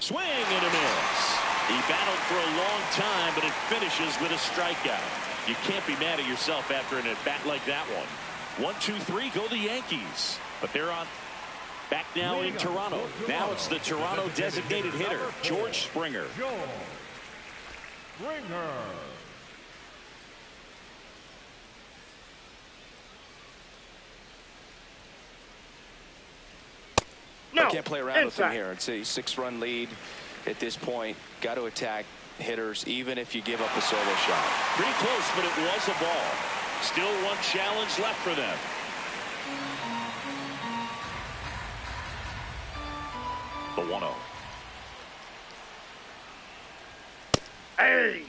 Swing and a miss. He battled for a long time, but it finishes with a strikeout. You can't be mad at yourself after an at-bat like that one. 1-2-3, go the Yankees. But they're on back now in Toronto. Now it's the Toronto designated hitter, George Springer. No, Can't play around with him inside. here. It's a 6-run lead at this point. Got to attack hitters, even if you give up a solo shot. Pretty close, but it was a ball. Still one challenge left for them. The 1-0. Hey!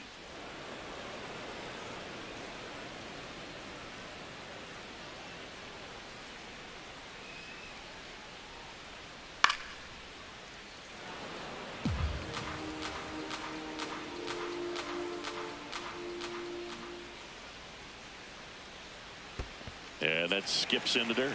And that skips in the dirt.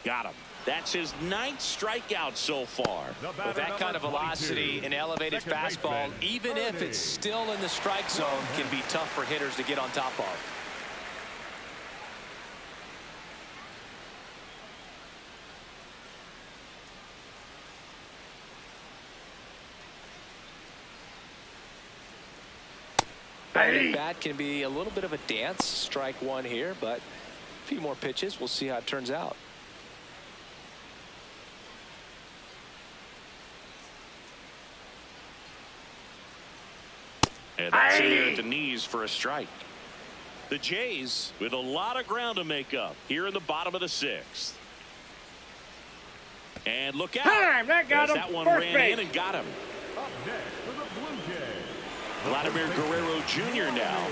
Got him. That's his 9th strikeout so far. With that kind of velocity and elevated fastball, even if it's still in the strike zone, can be tough for hitters to get on top of. Hey! Bat can be a little bit of a dance. Strike one here, but a few more pitches. We'll see how it turns out. And that's in there at the knees for a strike. The Jays with a lot of ground to make up here in the bottom of the 6th. And look out. Time! That got him. That one First ran base. in and got him. Up next for the Blue Jays, Vladimir Guerrero Jr. now.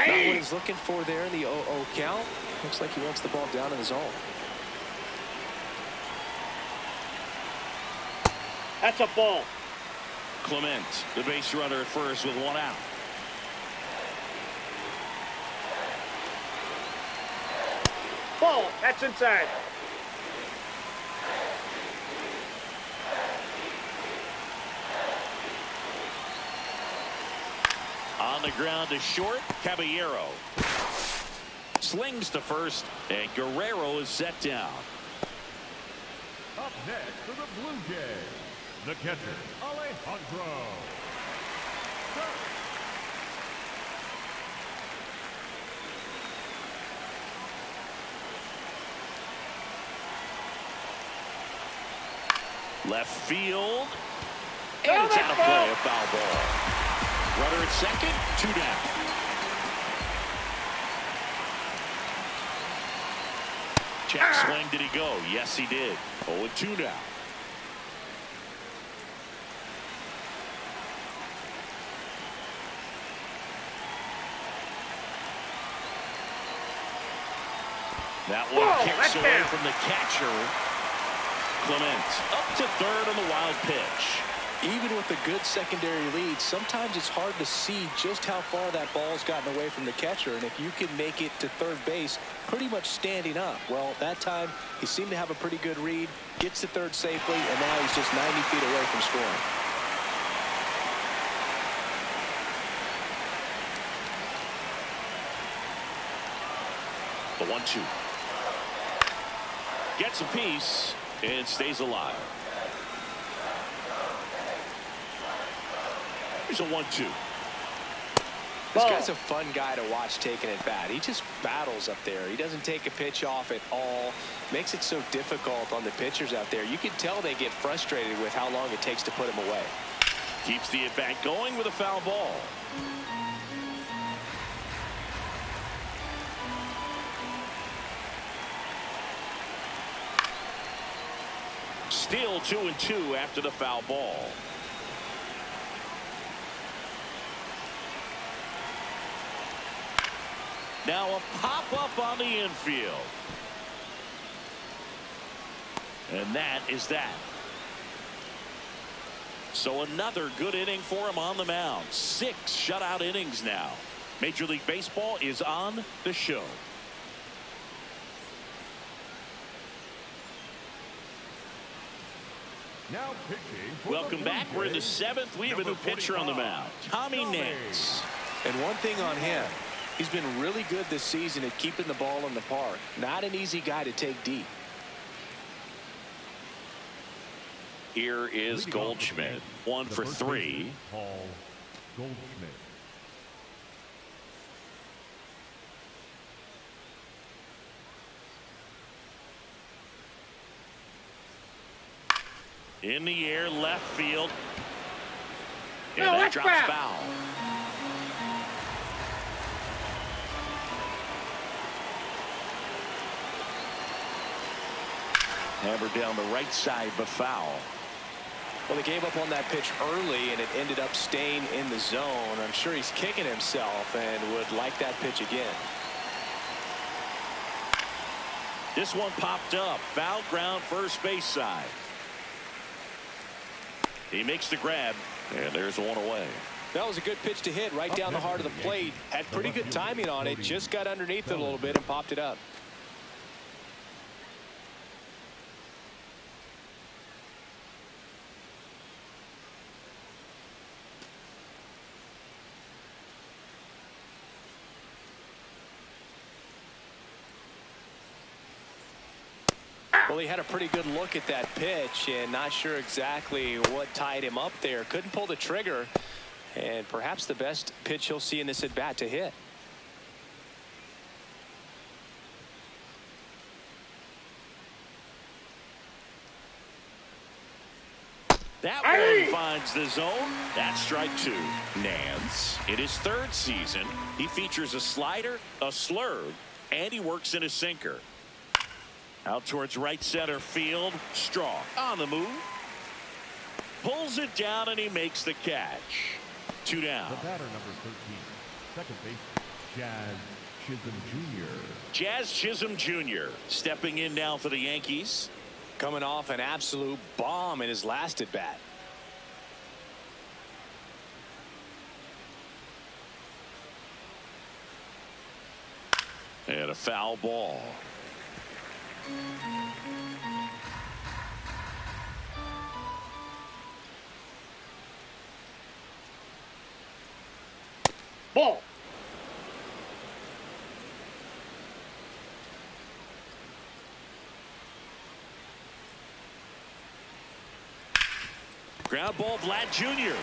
Not what he's looking for there in the 0-0 count. Looks like he wants the ball down in the zone. That's a ball. Clement, the base runner at first with one out. Ball. That's inside. On the ground to short, Caballero. Slings to first, and Guerrero is set down. Up next for the Blue Jays, the catcher, Alejandro. Left field. And it's out of play, a foul ball. Runner at second, 2 down. Check swing, did he go? Yes, he did. 0-2 now. That one Whoa, kicks that's away down. from the catcher. Clement up to third on the wild pitch. Even with a good secondary lead, sometimes it's hard to see just how far that ball's gotten away from the catcher. And if you can make it to third base pretty much standing up, well, that time he seemed to have a pretty good read, gets to third safely, and now he's just 90 feet away from scoring. The 1-2. Gets a piece and stays alive. Here's a 1-2. This guy's a fun guy to watch taking at bat. He just battles up there. He doesn't take a pitch off at all. Makes it so difficult on the pitchers out there. You can tell they get frustrated with how long it takes to put him away. Keeps the at-bat going with a foul ball. Still 2-2 after the foul ball. Now a pop-up on the infield. And that is that. So another good inning for him on the mound. 6 shutout innings now. Major League Baseball is on the show. Now pitching. Welcome back. We're in the 7th. We have a new pitcher on the mound, Tommy Nance. And one thing on him, he's been really good this season at keeping the ball in the park. Not an easy guy to take deep. Here is Goldschmidt. 1 for 3. Paul Goldschmidt. In the air, left field. And No, that that's drops foul. foul. Hammered down the right side, but foul. Well, they gave up on that pitch early, and it ended up staying in the zone. I'm sure he's kicking himself and would like that pitch again. This one popped up. Foul ground, first base side. He makes the grab, and there's one away. That was a good pitch to hit right down the heart of the plate. Had pretty good timing on it. Just got underneath it a little bit and popped it up. Well, he had a pretty good look at that pitch and not sure exactly what tied him up there. Couldn't pull the trigger, and perhaps the best pitch he'll see in this at bat to hit. That one finds the zone. That's strike 2. Nance, in his 3rd season, he features a slider, a slurve, and he works in a sinker. Out towards right center field. Strong on the move. Pulls it down, and he makes the catch. 2 down. The batter, number 13, second base, Jazz Chisholm Jr. Jazz Chisholm Jr. stepping in now for the Yankees. Coming off an absolute bomb in his last at bat. And a foul ball. Ball. Ground ball, Vlad Jr.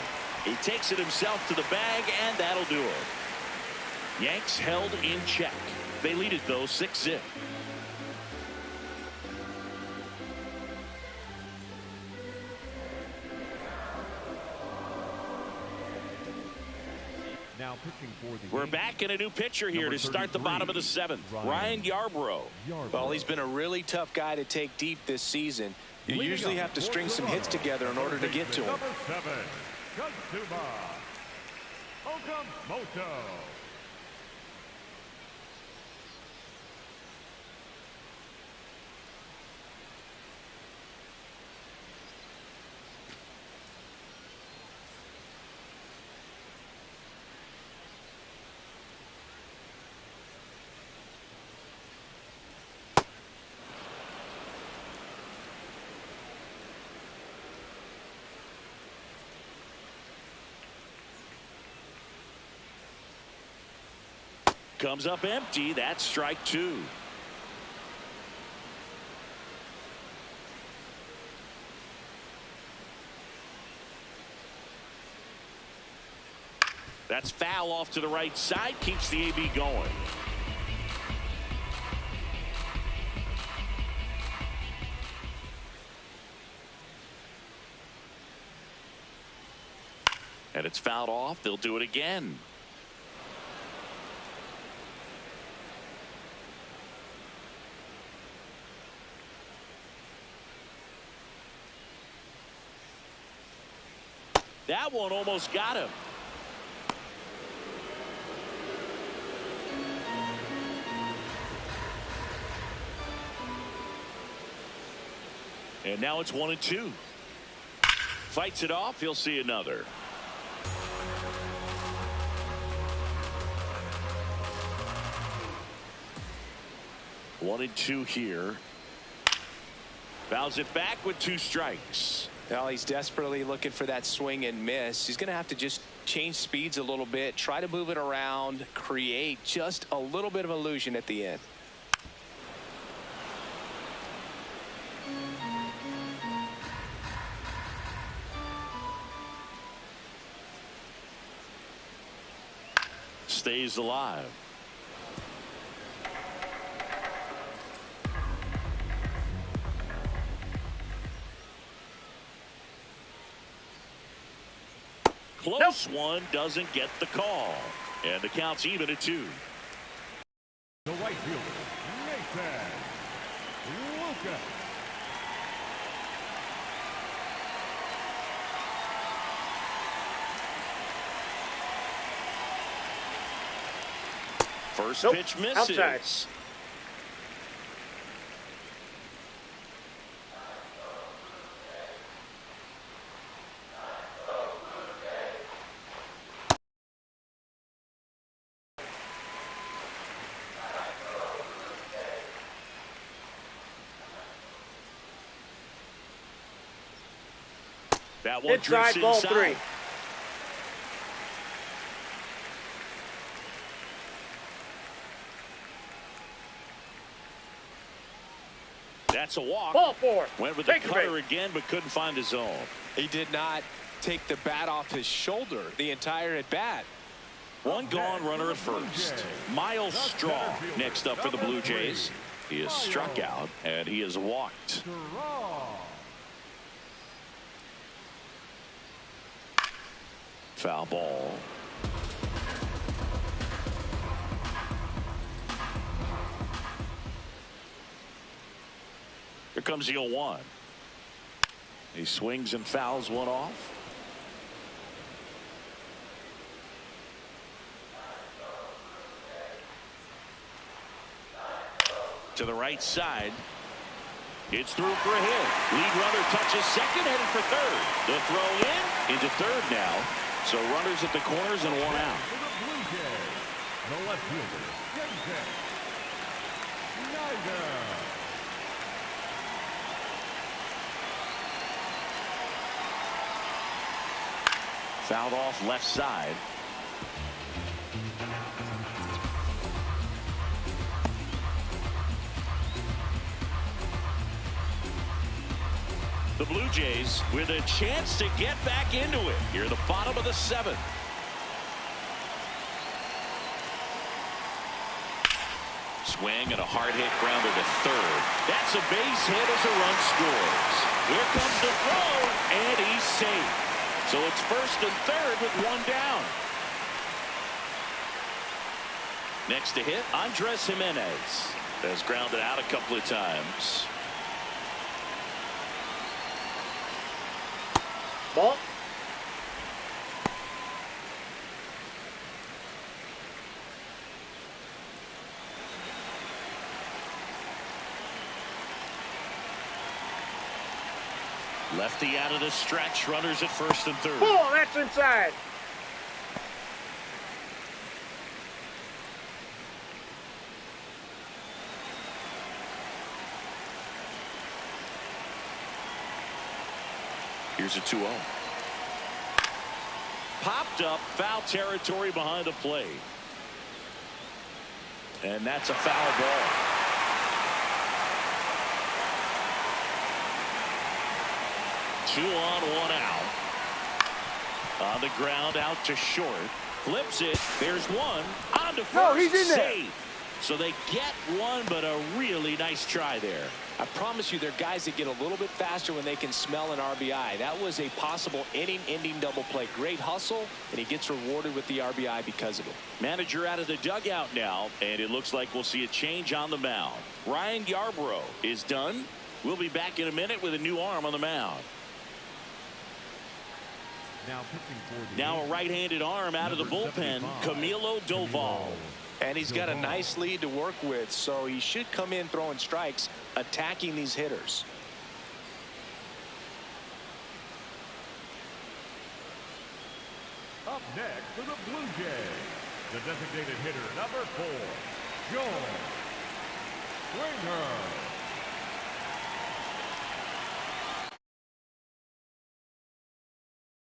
He takes it himself to the bag, and that'll do it. Yanks held in check. They lead it, though, 6-0. Now pitching for the We're Yankees, back in a new pitcher here number to start the bottom of the 7th. Ryan Yarbrough. Well, he's been a really tough guy to take deep this season. You usually have to string some hits together in order to get to him. Number 7, Katsuma Okamoto. comes up empty. That's strike two. That's foul off to the right side. Keeps the AB going. And it's fouled off. They'll do it again. That one almost got him. And now it's 1-2. Fights it off. He'll see another. One and two here. Fouls it back with 2 strikes. Well, he's desperately looking for that swing and miss. He's going to have to just change speeds a little bit, try to move it around, create just a little bit of illusion at the end. Stays alive. Close one, doesn't get the call. And the count's even at 2. The right fielder, Nathan Lucas. First pitch misses. Outside. That one drifts ball inside. 3. That's a walk. Ball 4. Went with the cutter again, but couldn't find his zone. He did not take the bat off his shoulder the entire at bat. One gone, runner at first. Miles Straw next up for the Blue Jays. He has struck out and he has walked. Foul ball. Here comes the 0-1. He swings and fouls one off. To the right side. It's through for a hit. Lead runner touches second, headed for third. The throw in into third now. So runners at the corners and one out. For the Blue Jays, the left fielder, Yankees. Fouled off left side. The Blue Jays with a chance to get back into it here at the bottom of the 7th. Swing and a hard hit grounder to third. That's a base hit as a run scores. Here comes the throw, and he's safe. So it's first and third with one down. Next to hit, Andres Jimenez has grounded out a couple of times. Ball. Lefty out of the stretch, runners at first and third. Ball, that's inside. Here's a 2-0. Popped up, foul territory behind the plate. And that's a foul ball. Two on, one out. On the ground, out to short. Flips it. There's one. On to first. No, he's in there. Safe. So they get one, but a really nice try there. I promise you, they're guys that get a little bit faster when they can smell an RBI. That was a possible inning-ending double play. Great hustle, and he gets rewarded with the RBI because of it. Manager out of the dugout now, and it looks like we'll see a change on the mound. Ryan Yarbrough is done. We'll be back in a minute with a new arm on the mound. Now a right-handed arm out of the bullpen, Camilo Doval. And he's got a nice lead to work with, so he should come in throwing strikes, attacking these hitters. Up next for the Blue Jays, the designated hitter number 4, Joe Springer.